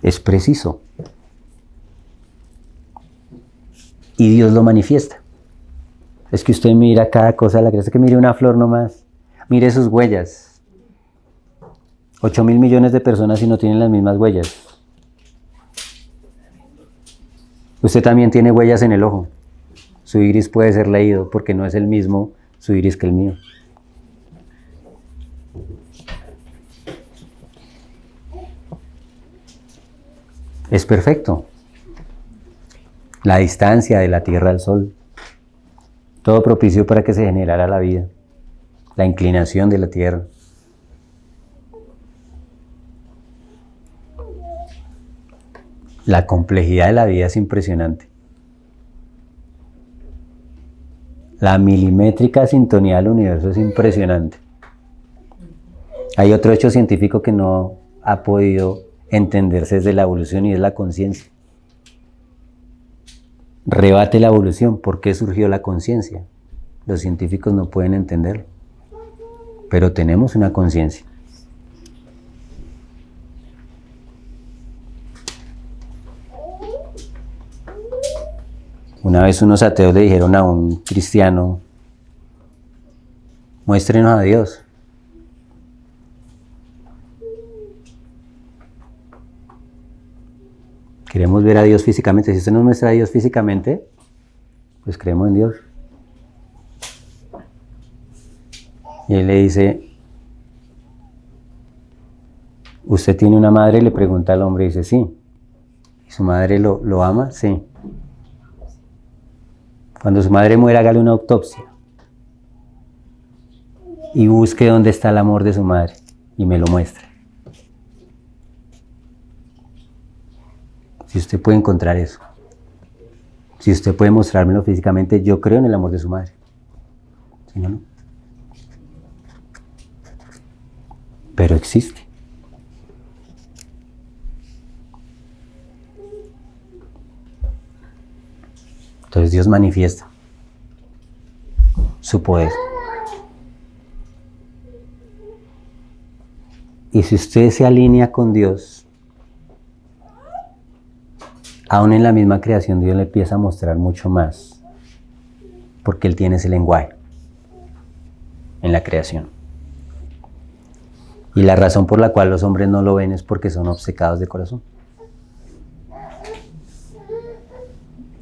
Es preciso. Y Dios lo manifiesta. Es que usted mira cada cosa de la creación, que mire una flor nomás, mire sus huellas. 8.000 millones de personas y no tienen las mismas huellas. Usted también tiene huellas en el ojo. Su iris puede ser leído porque no es el mismo su iris que el mío. Es perfecto. La distancia de la Tierra al Sol. Todo propicio para que se generara la vida. La inclinación de la Tierra. La complejidad de la vida es impresionante. La milimétrica sintonía del universo es impresionante. Hay otro hecho científico que no ha podido entenderse desde la evolución y es la conciencia. Rebate la evolución. ¿Por qué surgió la conciencia? Los científicos no pueden entenderlo. Pero tenemos una conciencia. Una vez unos ateos le dijeron a un cristiano, muéstrenos a Dios. Queremos ver a Dios físicamente. Si usted nos muestra a Dios físicamente, pues creemos en Dios. Y él le dice, ¿usted tiene una madre? Y le pregunta al hombre y dice, sí. ¿Y su madre lo ama? Sí. Cuando su madre muera, hágale una autopsia. Y busque dónde está el amor de su madre. Y me lo muestre. Si usted puede encontrar eso. Si usted puede mostrármelo físicamente, yo creo en el amor de su madre. Si no, no. Pero existe. Entonces Dios manifiesta su poder. Y si usted se alinea con Dios, aún en la misma creación Dios le empieza a mostrar mucho más, porque Él tiene ese lenguaje en la creación. Y la razón por la cual los hombres no lo ven es porque son obcecados de corazón.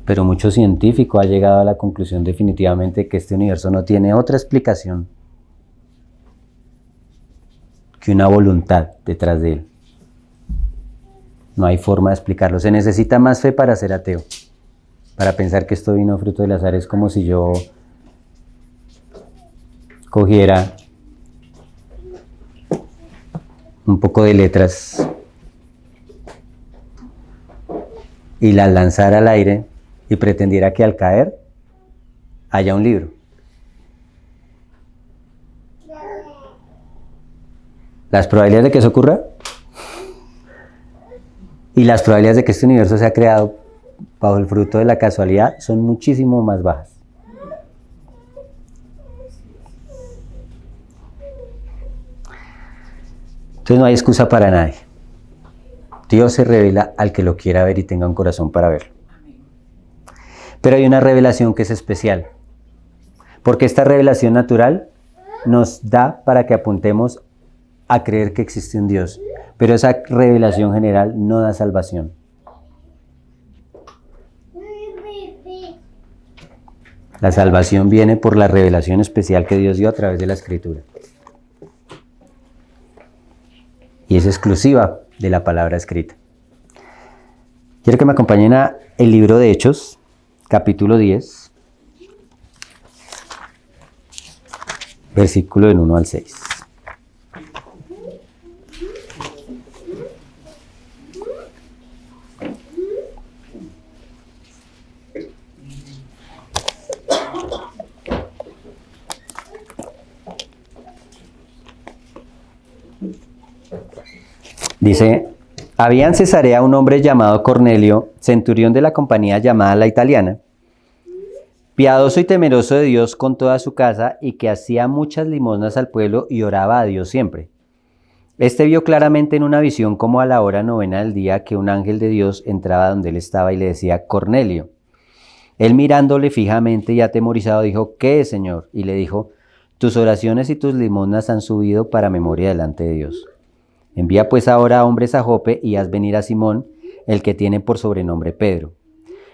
Pero mucho científico ha llegado a la conclusión definitivamente que este universo no tiene otra explicación que una voluntad detrás de él. No hay forma de explicarlo. Se necesita más fe para ser ateo. Para pensar que esto vino fruto del azar es como si yo cogiera un poco de letras y las lanzara al aire y pretendiera que al caer haya un libro. Las probabilidades de que eso ocurra y las probabilidades de que este universo sea creado bajo el fruto de la casualidad son muchísimo más bajas. Entonces no hay excusa para nadie. Dios se revela al que lo quiera ver y tenga un corazón para verlo. Pero hay una revelación que es especial, porque esta revelación natural nos da para que apuntemos a creer que existe un Dios, pero esa revelación general no da salvación. La salvación viene por la revelación especial que Dios dio a través de la Escritura. Y es exclusiva de la palabra escrita. Quiero que me acompañen a el libro de Hechos, capítulo 10, versículo del 1 al 6. Dice Había en Cesarea un hombre llamado Cornelio, centurión de la compañía llamada La Italiana, piadoso y temeroso de Dios con toda su casa, y que hacía muchas limosnas al pueblo y oraba a Dios siempre. Este vio claramente en una visión, como a la hora 9 del día, que un ángel de Dios entraba donde él estaba y le decía: Cornelio. Él, mirándole fijamente y atemorizado, dijo: ¿Qué es, Señor? Y le dijo: tus oraciones y tus limosnas han subido para memoria delante de Dios. Envía pues ahora hombres a Jope y haz venir a Simón, el que tiene por sobrenombre Pedro.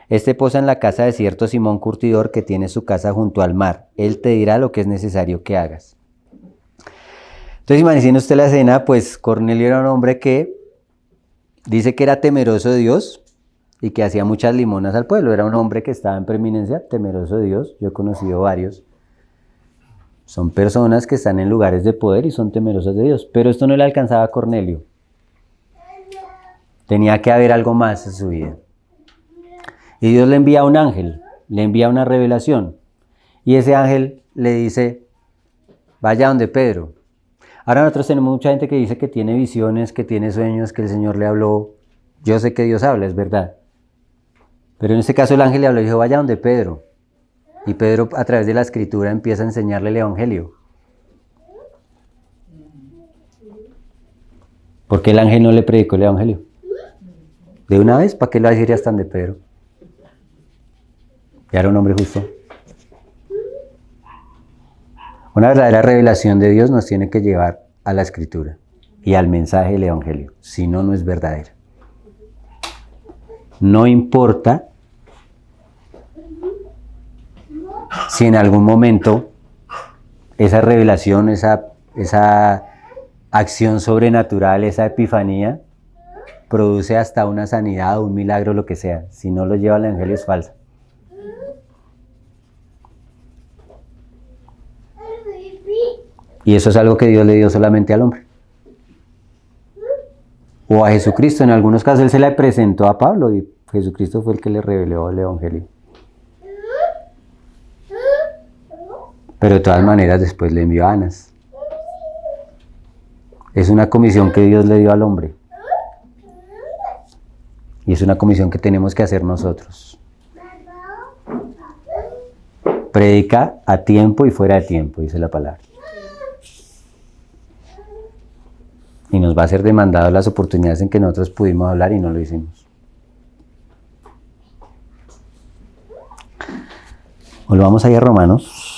Este posa en la casa de cierto Simón curtidor, que tiene su casa junto al mar. Él te dirá lo que es necesario que hagas. Entonces, imagínese usted la escena. Pues Cornelio era un hombre que dice que era temeroso de Dios y que hacía muchas limonas al pueblo. Era un hombre que estaba en preeminencia, temeroso de Dios. Yo he conocido varios. Son personas que están en lugares de poder y son temerosos de Dios. Pero esto no le alcanzaba a Cornelio. Tenía que haber algo más en su vida. Y Dios le envía un ángel, le envía una revelación. Y ese ángel le dice: vaya donde Pedro. Ahora nosotros tenemos mucha gente que dice que tiene visiones, que tiene sueños, que el Señor le habló. Yo sé que Dios habla, es verdad. Pero en este caso el ángel le habló y dijo: vaya donde Pedro. Y Pedro, a través de la escritura, empieza a enseñarle el evangelio. ¿Por qué el ángel no le predicó el evangelio? De una vez, ¿para qué lo va a decir hasta donde Pedro? Ya era un hombre justo. Una verdadera revelación de Dios nos tiene que llevar a la escritura y al mensaje del evangelio. Si no, no es verdadera. No importa si en algún momento esa revelación, esa acción sobrenatural, esa epifanía, produce hasta una sanidad, un milagro, lo que sea. Si no lo lleva al evangelio, es falsa. Y eso es algo que Dios le dio solamente al hombre. O a Jesucristo. En algunos casos Él se le presentó a Pablo y Jesucristo fue el que le reveló el evangelio. Pero de todas maneras después le envió a Anas. Es una comisión que Dios le dio al hombre. Y es una comisión que tenemos que hacer nosotros. Predica a tiempo y fuera de tiempo, dice la palabra. Y nos va a ser demandado las oportunidades en que nosotros pudimos hablar y no lo hicimos. Volvamos ahí a Romanos.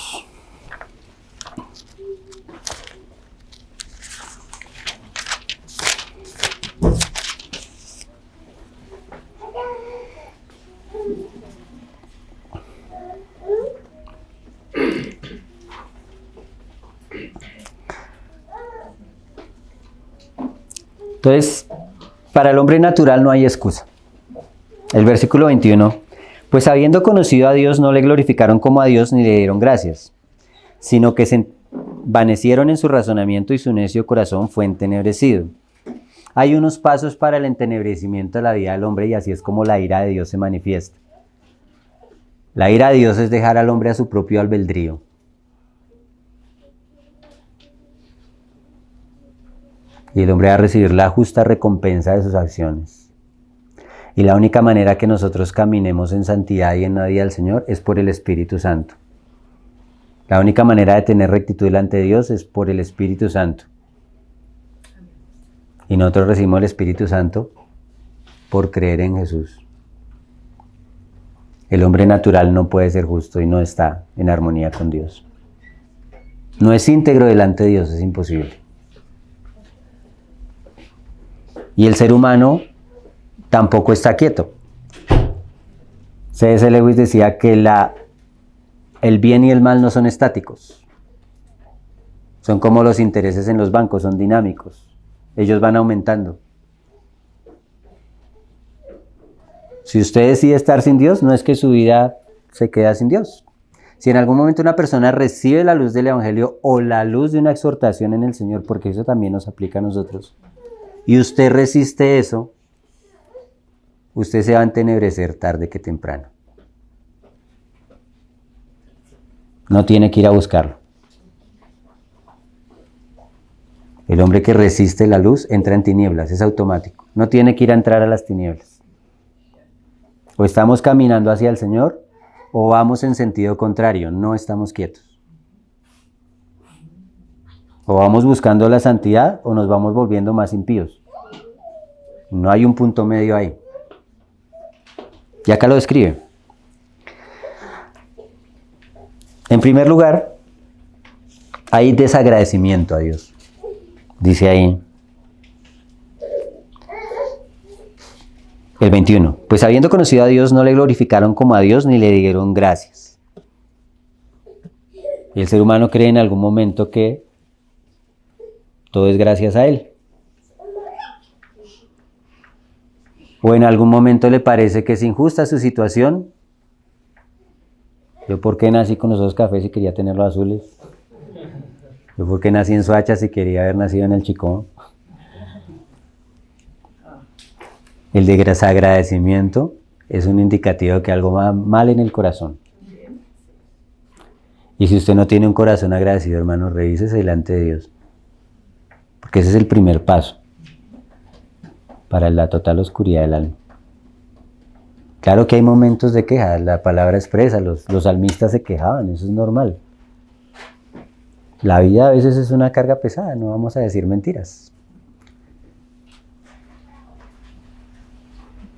Entonces, para el hombre natural no hay excusa. El versículo 21, pues habiendo conocido a Dios, no le glorificaron como a Dios ni le dieron gracias, sino que se envanecieron en su razonamiento y su necio corazón fue entenebrecido. Hay unos pasos para el entenebrecimiento de la vida del hombre y así es como la ira de Dios se manifiesta. La ira de Dios es dejar al hombre a su propio albedrío. Y el hombre va a recibir la justa recompensa de sus acciones. Y la única manera que nosotros caminemos en santidad y en la vida del Señor es por el Espíritu Santo. La única manera de tener rectitud delante de Dios es por el Espíritu Santo. Y nosotros recibimos el Espíritu Santo por creer en Jesús. El hombre natural no puede ser justo y no está en armonía con Dios. No es íntegro delante de Dios, es imposible. Y el ser humano tampoco está quieto. C.S. Lewis decía que el bien y el mal no son estáticos. Son como los intereses en los bancos, son dinámicos. Ellos van aumentando. Si usted decide estar sin Dios, no es que su vida se queda sin Dios. Si en algún momento una persona recibe la luz del evangelio o la luz de una exhortación en el Señor, porque eso también nos aplica a nosotros, y usted resiste eso, usted se va a entenebrecer tarde que temprano. No tiene que ir a buscarlo. El hombre que resiste la luz entra en tinieblas, es automático. no tiene que ir a entrar a las tinieblas. O estamos caminando hacia el Señor, o vamos en sentido contrario, no estamos quietos. O vamos buscando la santidad, o nos vamos volviendo más impíos. No hay un punto medio ahí. Y acá lo describe. En primer lugar, hay desagradecimiento a Dios. Dice ahí el 21. Pues habiendo conocido a Dios, no le glorificaron como a Dios ni le dieron gracias. Y el ser humano cree en algún momento que todo es gracias a Él. O en algún momento le parece que es injusta su situación. Yo por qué nací con los ojos cafés y quería tenerlos azules. Yo por qué nací en Soacha si quería haber nacido en el Chicó. El desagradecimiento es un indicativo de que algo va mal en el corazón. Y si usted no tiene un corazón agradecido, hermano, revísese delante de Dios. Porque ese es el primer paso para la total oscuridad del alma. Claro que hay momentos de queja, la palabra expresa, los salmistas se quejaban, eso es normal. La vida a veces es una carga pesada, no vamos a decir mentiras.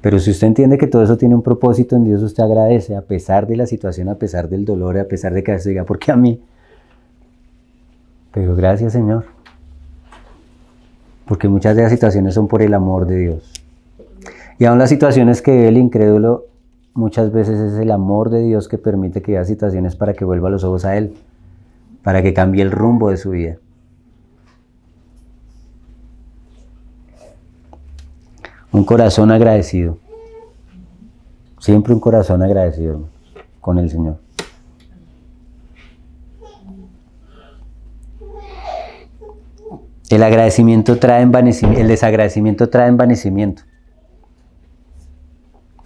Pero si usted entiende que todo eso tiene un propósito en Dios, usted agradece a pesar de la situación, a pesar del dolor, a pesar de que a veces diga, ¿por qué a mí? Pero gracias, Señor. Porque muchas de las situaciones son por el amor de Dios. Y aún las situaciones que vive el incrédulo, muchas veces es el amor de Dios que permite que haya situaciones para que vuelva los ojos a Él, para que cambie el rumbo de su vida. Un corazón agradecido. Siempre un corazón agradecido, hermano, con el Señor. El agradecimiento trae envanecimiento, el desagradecimiento trae envanecimiento.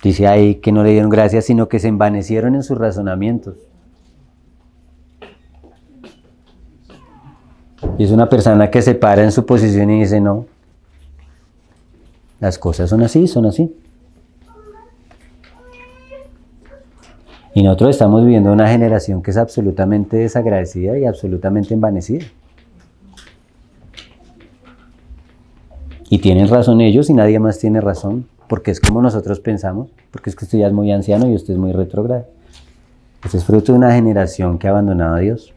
Dice ahí que no le dieron gracias, sino que se envanecieron en sus razonamientos. Y es una persona que se para en su posición y dice, no, las cosas son así, son así. Y nosotros estamos viviendo una generación que es absolutamente desagradecida y absolutamente envanecida. Y tienen razón ellos y nadie más tiene razón, porque es como nosotros pensamos, porque es que usted ya es muy anciano y usted es muy retrógrado. Este es fruto de una generación que ha abandonado a Dios.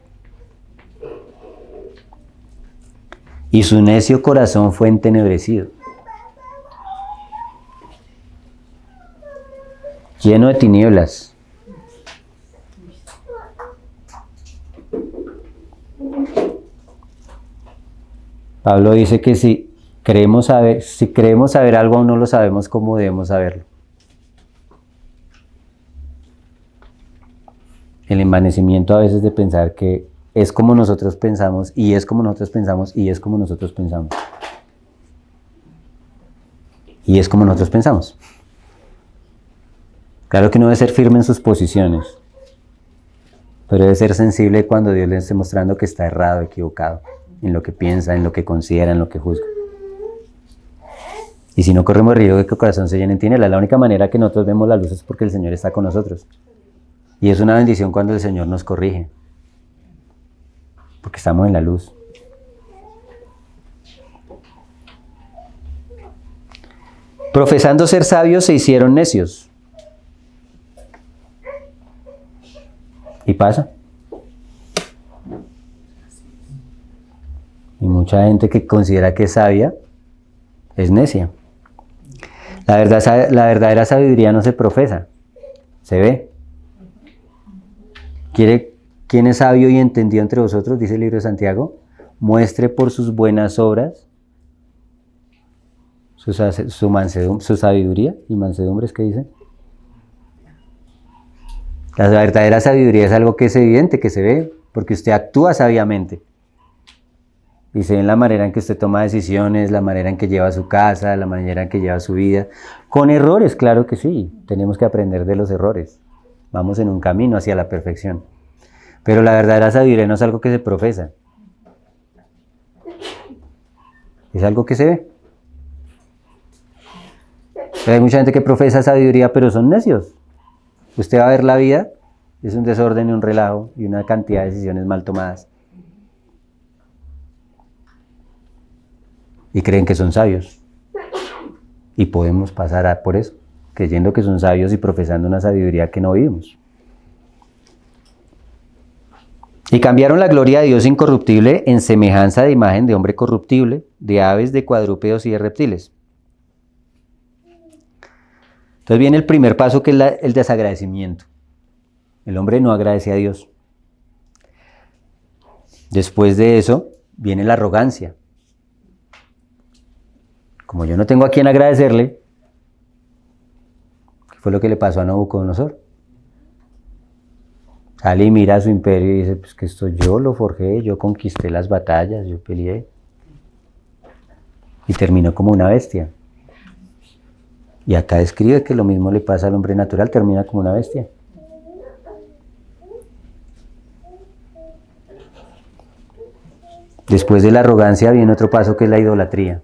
Y su necio corazón fue entenebrecido, lleno de tinieblas. Pablo dice que si creemos saber algo, aún no lo sabemos como debemos saberlo. El envanecimiento a veces de pensar que es como nosotros pensamos, y es como nosotros pensamos, y es como nosotros pensamos. Y es como nosotros pensamos. Claro que no debe ser firme en sus posiciones, pero debe ser sensible cuando Dios le esté mostrando que está errado, equivocado, en lo que piensa, en lo que considera, en lo que juzga. Y si no corremos el riesgo de que el corazón se llene en tinieblas, la única manera que nosotros vemos la luz es porque el Señor está con nosotros. Y es una bendición cuando el Señor nos corrige, porque estamos en la luz. Profesando ser sabios, se hicieron necios. Y pasa. Y mucha gente que considera que es sabia, es necia. La verdadera sabiduría no se profesa, se ve. ¿Quién es sabio y entendido entre vosotros? Dice el libro de Santiago. Muestre por sus buenas obras su sabiduría y mansedumbres, ¿qué dice? La verdadera sabiduría es algo que es evidente, que se ve, porque usted actúa sabiamente. Y se ve en la manera en que usted toma decisiones, la manera en que lleva su casa, la manera en que lleva su vida. Con errores, claro que sí, tenemos que aprender de los errores. Vamos en un camino hacia la perfección. Pero la verdadera sabiduría no es algo que se profesa. Es algo que se ve. Hay mucha gente que profesa sabiduría, pero son necios. Usted va a ver la vida, es un desorden y un relajo y una cantidad de decisiones mal tomadas. Y creen que son sabios. Y podemos pasar por eso, creyendo que son sabios y profesando una sabiduría que no vivimos. Y cambiaron la gloria de Dios incorruptible en semejanza de imagen de hombre corruptible, de aves, de cuadrúpedos y de reptiles. Entonces viene el primer paso, que es el desagradecimiento. El hombre no agradece a Dios. Después de eso viene la arrogancia. Como yo no tengo a quien agradecerle, ¿qué fue lo que le pasó a Nabucodonosor? Sale y mira a su imperio y dice, pues que esto yo lo forjé, yo conquisté las batallas, yo peleé. Y terminó como una bestia. Y acá describe que lo mismo le pasa al hombre natural, termina como una bestia. Después de la arrogancia viene otro paso, que es la idolatría.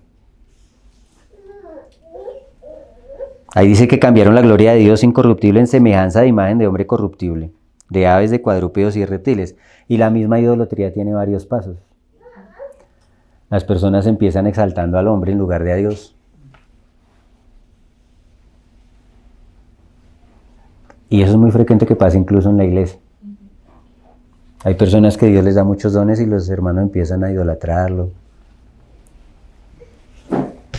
Ahí dice que cambiaron la gloria de Dios incorruptible en semejanza de imagen de hombre corruptible, de aves, de cuadrúpedos y de reptiles. Y la misma idolatría tiene varios pasos. Las personas empiezan exaltando al hombre en lugar de a Dios. Y eso es muy frecuente que pase incluso en la iglesia. Hay personas que Dios les da muchos dones y los hermanos empiezan a idolatrarlo.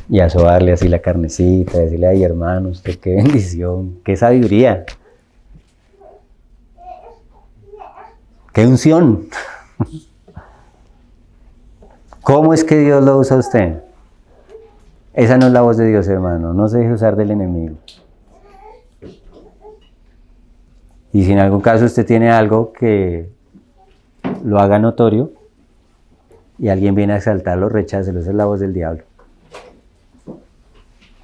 Y a sobarle así la carnecita, a decirle, ay hermano, usted qué bendición, qué sabiduría, qué unción. ¿Cómo es que Dios lo usa a usted? Esa no es la voz de Dios, hermano, no se deje usar del enemigo. Y si en algún caso usted tiene algo que lo haga notorio y alguien viene a exaltarlo, rechácelo, esa es la voz del diablo.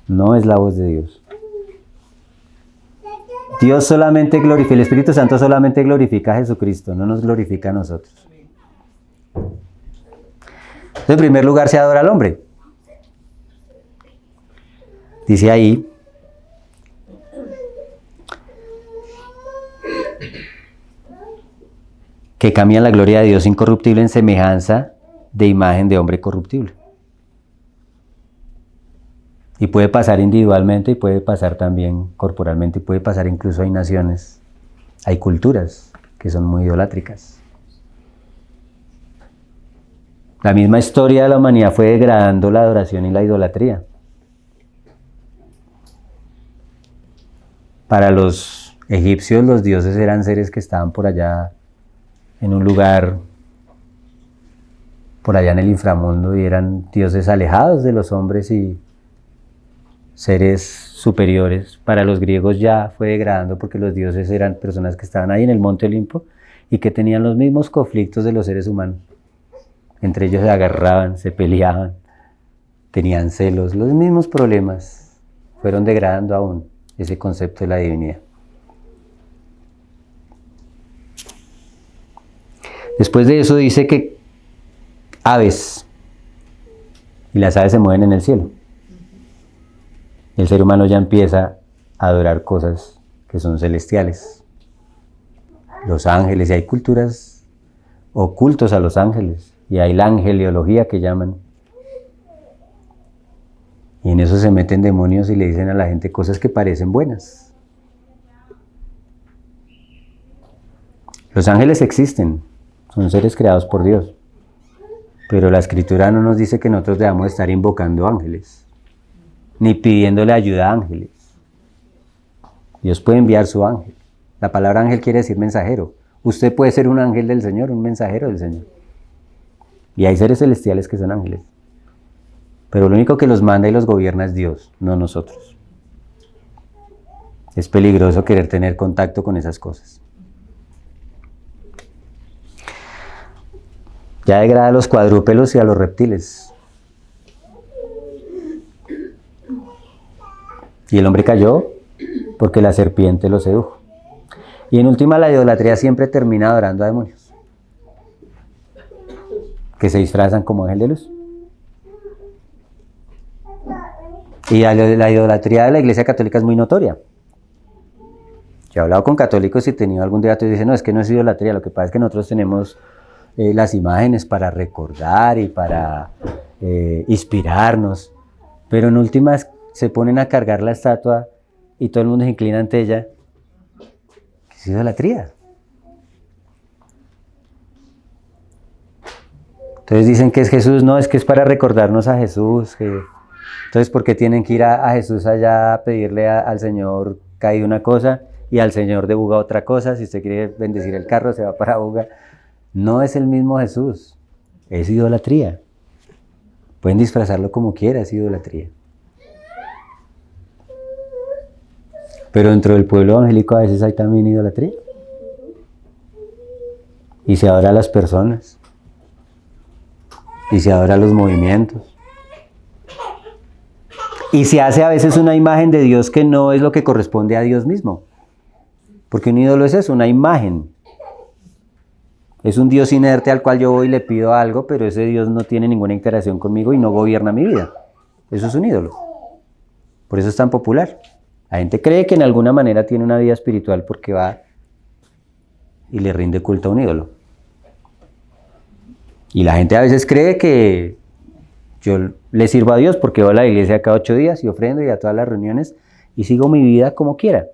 No es la voz de Dios. Dios solamente glorifica, el Espíritu Santo solamente glorifica a Jesucristo, no nos glorifica a nosotros. Entonces, en primer lugar se adora al hombre. Dice ahí, que cambian la gloria de Dios incorruptible en semejanza de imagen de hombre corruptible. Y puede pasar individualmente y puede pasar también corporalmente y puede pasar incluso, hay naciones, hay culturas que son muy idolátricas. La misma historia de la humanidad fue degradando la adoración y la idolatría. Para los egipcios los dioses eran seres que estaban por allá en un lugar, por allá en el inframundo, y eran dioses alejados de los hombres y seres superiores. Para los griegos ya fue degradando porque los dioses eran personas que estaban ahí en el monte Olimpo y que tenían los mismos conflictos de los seres humanos. Entre ellos se agarraban, se peleaban, tenían celos, los mismos problemas. Fueron degradando aún ese concepto de la divinidad. Después de eso dice que aves, y las aves se mueven en el cielo. El ser humano ya empieza a adorar cosas que son celestiales. Los ángeles, y hay culturas o cultos a los ángeles, y hay la angeliología que llaman. Y en eso se meten demonios y le dicen a la gente cosas que parecen buenas. Los ángeles existen, son seres creados por Dios. Pero la Escritura no nos dice que nosotros debamos estar invocando ángeles, ni pidiéndole ayuda a ángeles. Dios puede enviar su ángel. La palabra ángel quiere decir mensajero. Usted puede ser un ángel del Señor, un mensajero del Señor. Y hay seres celestiales que son ángeles. Pero lo único que los manda y los gobierna es Dios, no nosotros. Es peligroso querer tener contacto con esas cosas. Ya degrada a los cuadrúpedos y a los reptiles. Y el hombre cayó porque la serpiente lo sedujo. Y en última, la idolatría siempre termina adorando a demonios, que se disfrazan como ángel de luz. Y la idolatría de la Iglesia Católica es muy notoria. Yo he hablado con católicos y he tenido algún debate y dicen, no, es que no es idolatría, lo que pasa es que nosotros tenemos las imágenes para recordar y para inspirarnos, pero en últimas se ponen a cargar la estatua y todo el mundo se inclina ante ella. ¿Qué es idolatría? Entonces dicen que es Jesús, no, es que es para recordarnos a Jesús. Entonces, ¿por qué tienen que ir a Jesús allá a pedirle al Señor caído una cosa y al Señor de Buga otra cosa? Si usted quiere bendecir el carro, se va para Buga. No es el mismo Jesús, es idolatría. Pueden disfrazarlo como quieran, es idolatría. Pero dentro del pueblo evangélico a veces hay también idolatría. Y se adora a las personas. Y se adora a los movimientos. Y se hace a veces una imagen de Dios que no es lo que corresponde a Dios mismo. Porque un ídolo es eso, una imagen. Es un Dios inerte al cual yo voy y le pido algo, pero ese Dios no tiene ninguna interacción conmigo y no gobierna mi vida. Eso es un ídolo. Por eso es tan popular. La gente cree que en alguna manera tiene una vida espiritual porque va y le rinde culto a un ídolo. Y la gente a veces cree que yo le sirvo a Dios porque voy a la iglesia cada 8 días y ofrendo y a todas las reuniones y sigo mi vida como quiera.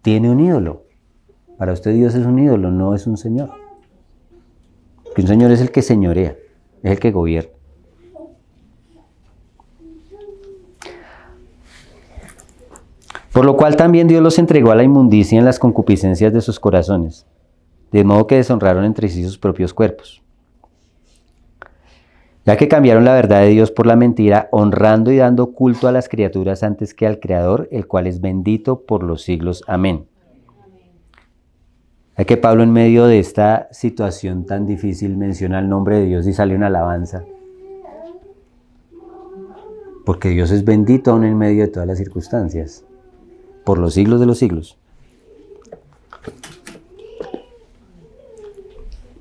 Tiene un ídolo. Para usted Dios es un ídolo, no es un señor. Porque un señor es el que señorea, es el que gobierna. Por lo cual también Dios los entregó a la inmundicia en las concupiscencias de sus corazones, de modo que deshonraron entre sí sus propios cuerpos. Ya que cambiaron la verdad de Dios por la mentira, honrando y dando culto a las criaturas antes que al Creador, el cual es bendito por los siglos. Amén. Ya que Pablo en medio de esta situación tan difícil menciona el nombre de Dios y sale una alabanza. Porque Dios es bendito aún en medio de todas las circunstancias. Por los siglos de los siglos.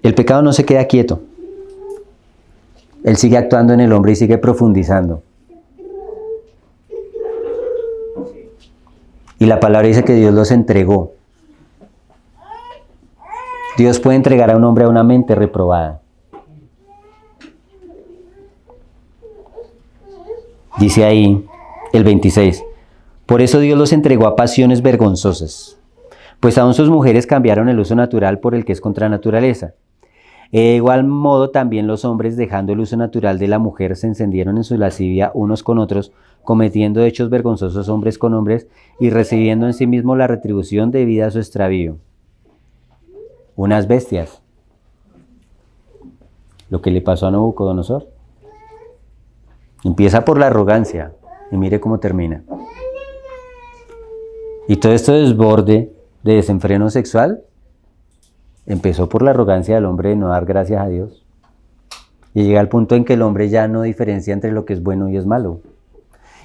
El pecado no se queda quieto. Él sigue actuando en el hombre y sigue profundizando. Y la palabra dice que Dios los entregó. Dios puede entregar a un hombre a una mente reprobada. Dice ahí el 26. Por eso Dios los entregó a pasiones vergonzosas, pues aún sus mujeres cambiaron el uso natural por el que es contra naturaleza. De igual modo también los hombres, dejando el uso natural de la mujer, se encendieron en su lascivia unos con otros, cometiendo hechos vergonzosos hombres con hombres y recibiendo en sí mismos la retribución debida a su extravío. Unas bestias. Lo que le pasó a Nabucodonosor. Empieza por la arrogancia y mire cómo termina. Y todo este desborde de desenfreno sexual empezó por la arrogancia del hombre de no dar gracias a Dios. Y llega al punto en que el hombre ya no diferencia entre lo que es bueno y es malo.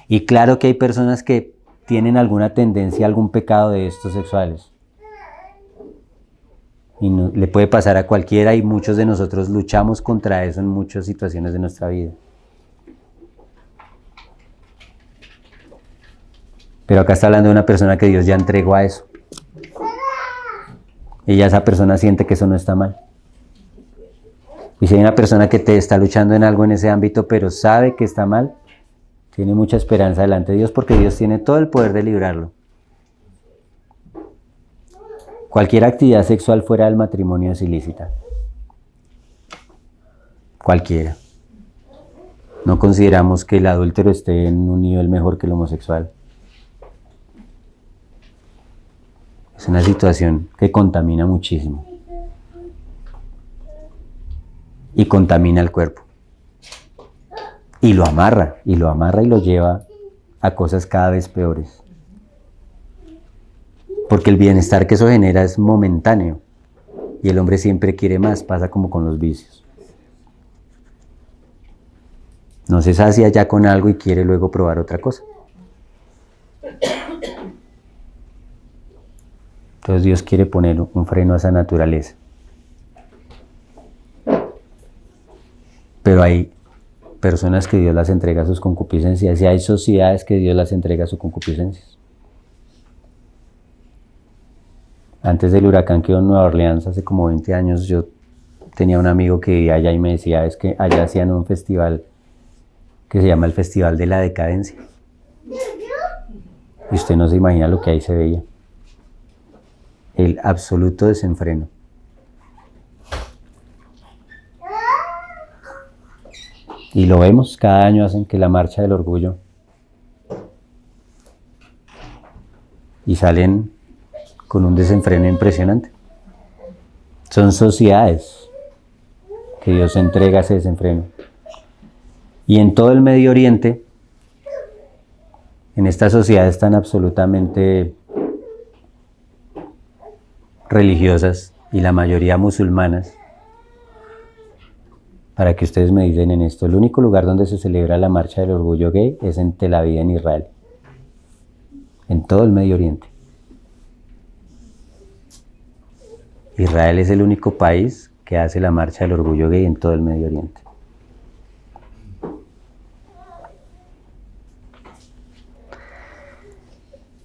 Y claro que hay personas que tienen alguna tendencia, algún pecado de estos sexuales. Y no, le puede pasar a cualquiera y muchos de nosotros luchamos contra eso en muchas situaciones de nuestra vida. Pero acá está hablando de una persona que Dios ya entregó a eso. Y ya esa persona siente que eso no está mal. Y si hay una persona que te está luchando en algo en ese ámbito, pero sabe que está mal, tiene mucha esperanza delante de Dios porque Dios tiene todo el poder de librarlo. Cualquier actividad sexual fuera del matrimonio es ilícita. Cualquiera. No consideramos que el adúltero esté en un nivel mejor que el homosexual. Es una situación que contamina muchísimo. Y contamina el cuerpo. Y lo amarra y lo lleva a cosas cada vez peores. Porque el bienestar que eso genera es momentáneo. Y el hombre siempre quiere más, pasa como con los vicios. No se sacia ya con algo y quiere luego probar otra cosa. Entonces Dios quiere poner un freno a esa naturaleza. Pero hay personas que Dios las entrega a sus concupiscencias y hay sociedades que Dios las entrega a sus concupiscencias. Antes del huracán que hubo en Nueva Orleans, hace como 20 años, yo tenía un amigo que vivía allá y me decía, es que allá hacían un festival que se llama el Festival de la Decadencia. Y usted no se imagina lo que ahí se veía. El absoluto desenfreno. Y lo vemos, cada año hacen que la marcha del orgullo. Y salen con un desenfreno impresionante. Son sociedades que Dios entrega ese desenfreno. Y en todo el Medio Oriente, en estas sociedades tan absolutamente religiosas y la mayoría musulmanas, para que ustedes me dicen en esto, el único lugar donde se celebra la marcha del orgullo gay es en Tel Aviv, en Israel. En todo el Medio Oriente. Israel es el único país que hace la marcha del orgullo gay en todo el Medio Oriente.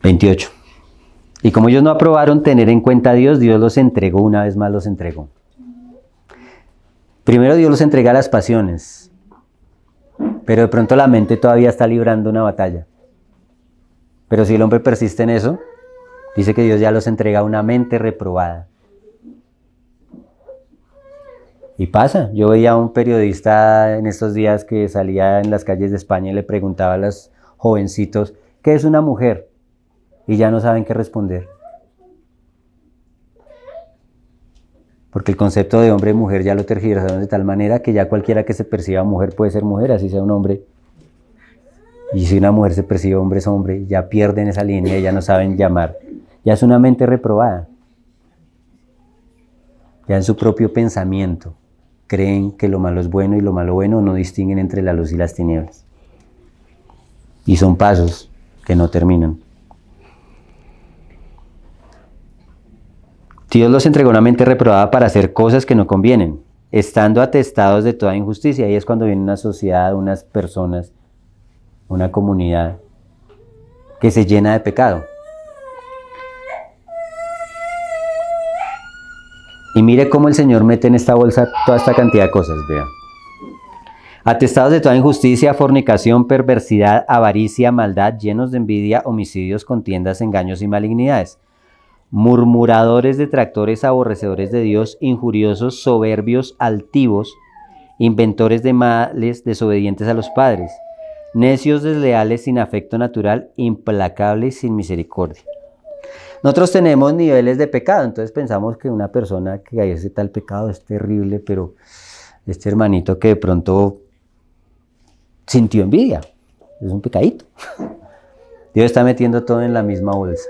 (28) Y como ellos no aprobaron tener en cuenta a Dios, Dios los entregó, una vez más los entregó. Primero Dios los entrega a las pasiones, pero de pronto la mente todavía está librando una batalla. Pero si el hombre persiste en eso, dice que Dios ya los entrega a una mente reprobada. Y pasa, yo veía a un periodista en estos días que salía en las calles de España y le preguntaba a los jovencitos, ¿qué es una mujer? Y ya no saben qué responder. Porque el concepto de hombre y mujer ya lo tergiversaron de tal manera que ya cualquiera que se perciba mujer puede ser mujer, así sea un hombre. Y si una mujer se percibe hombre es hombre, ya pierden esa línea y ya no saben llamar. Ya es una mente reprobada. Ya en su propio pensamiento creen que lo malo es bueno y lo malo bueno, no distinguen entre la luz y las tinieblas. Y son pasos que no terminan. Dios los entregó una mente reprobada para hacer cosas que no convienen, estando atestados de toda injusticia. Ahí es cuando viene una sociedad, unas personas, una comunidad que se llena de pecado. Y mire cómo el Señor mete en esta bolsa toda esta cantidad de cosas, vea. Atestados de toda injusticia, fornicación, perversidad, avaricia, maldad, llenos de envidia, homicidios, contiendas, engaños y malignidades. Murmuradores, detractores, aborrecedores de Dios, injuriosos, soberbios, altivos, inventores de males, desobedientes a los padres, necios, desleales, sin afecto natural, implacables, sin misericordia. Nosotros tenemos niveles de pecado, entonces pensamos que una persona que hace tal pecado es terrible, pero este hermanito que de pronto sintió envidia, es un pecadito. Dios está metiendo todo en la misma bolsa.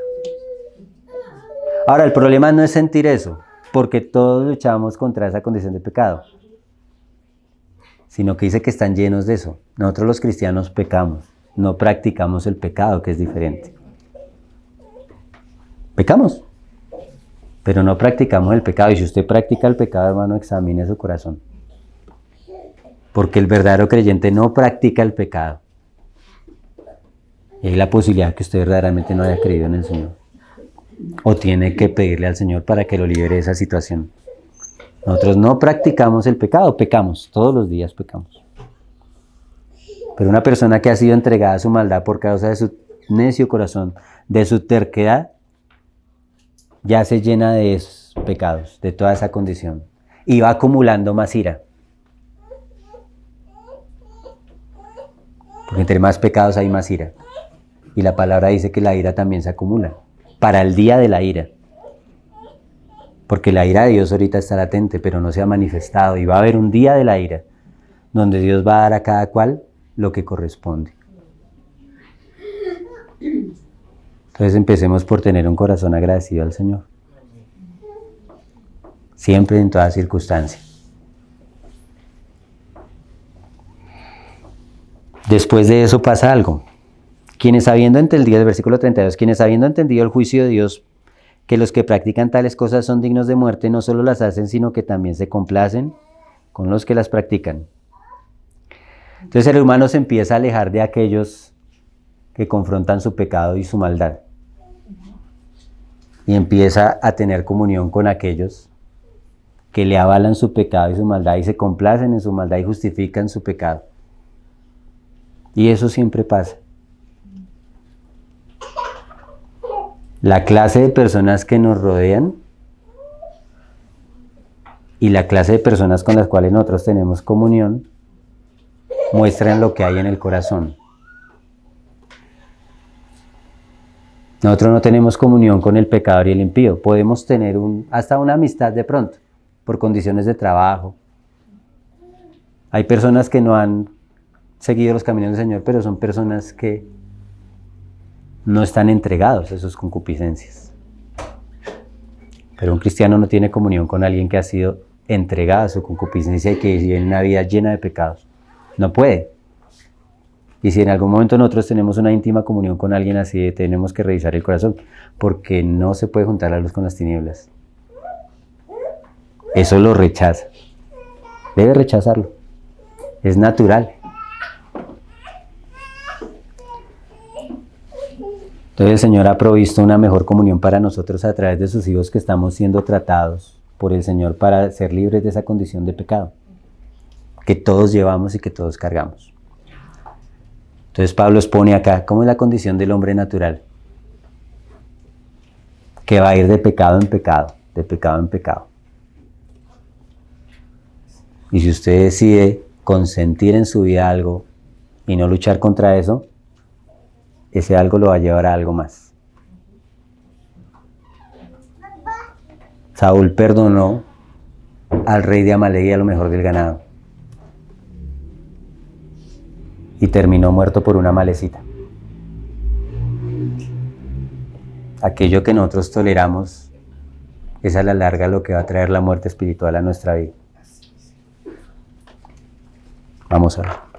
Ahora, el problema no es sentir eso, porque todos luchamos contra esa condición de pecado, sino que dice que están llenos de eso. Nosotros los cristianos pecamos, no practicamos el pecado, que es diferente. Pecamos, pero no practicamos el pecado. Y si usted practica el pecado, hermano, examine su corazón. Porque el verdadero creyente no practica el pecado. Y hay la posibilidad que usted verdaderamente no haya creído en el Señor. O tiene que pedirle al Señor para que lo libere de esa situación. Nosotros no practicamos el pecado, pecamos, todos los días pecamos. Pero una persona que ha sido entregada a su maldad por causa de su necio corazón, de su terquedad, ya se llena de esos pecados, de toda esa condición. Y va acumulando más ira. Porque entre más pecados hay más ira. Y la palabra dice que la ira también se acumula. Para el día de la ira. Porque la ira de Dios ahorita está latente, pero no se ha manifestado. Y va a haber un día de la ira, donde Dios va a dar a cada cual lo que corresponde. Entonces empecemos por tener un corazón agradecido al Señor. Siempre, en toda circunstancia. Después de eso pasa algo. Quienes habiendo entendido, el versículo 32, quienes habiendo entendido el juicio de Dios, que los que practican tales cosas son dignos de muerte, no solo las hacen, sino que también se complacen con los que las practican. Entonces el humano se empieza a alejar de aquellos que confrontan su pecado y su maldad. Y empieza a tener comunión con aquellos que le avalan su pecado y su maldad y se complacen en su maldad y justifican su pecado. Y eso siempre pasa. La clase de personas que nos rodean y la clase de personas con las cuales nosotros tenemos comunión muestran lo que hay en el corazón. Nosotros no tenemos comunión con el pecador y el impío. Podemos tener hasta una amistad de pronto, por condiciones de trabajo. Hay personas que no han seguido los caminos del Señor, pero son personas que no están entregados a sus concupiscencias. Pero un cristiano no tiene comunión con alguien que ha sido entregado a su concupiscencia y que vive una vida llena de pecados. No puede. Y si en algún momento nosotros tenemos una íntima comunión con alguien así, tenemos que revisar el corazón, porque no se puede juntar la luz con las tinieblas. Eso lo rechaza. Debe rechazarlo. Es natural. Entonces el Señor ha provisto una mejor comunión para nosotros a través de sus hijos que estamos siendo tratados por el Señor para ser libres de esa condición de pecado que todos llevamos y que todos cargamos. Entonces Pablo expone acá cómo es la condición del hombre natural, que va a ir de pecado en pecado, de pecado en pecado. Y si usted decide consentir en su vida algo y no luchar contra eso, ese algo lo va a llevar a algo más. Saúl perdonó al rey de Amalek y a lo mejor del ganado. Y terminó muerto por una malecita. Aquello que nosotros toleramos es a la larga lo que va a traer la muerte espiritual a nuestra vida. Vamos a ver.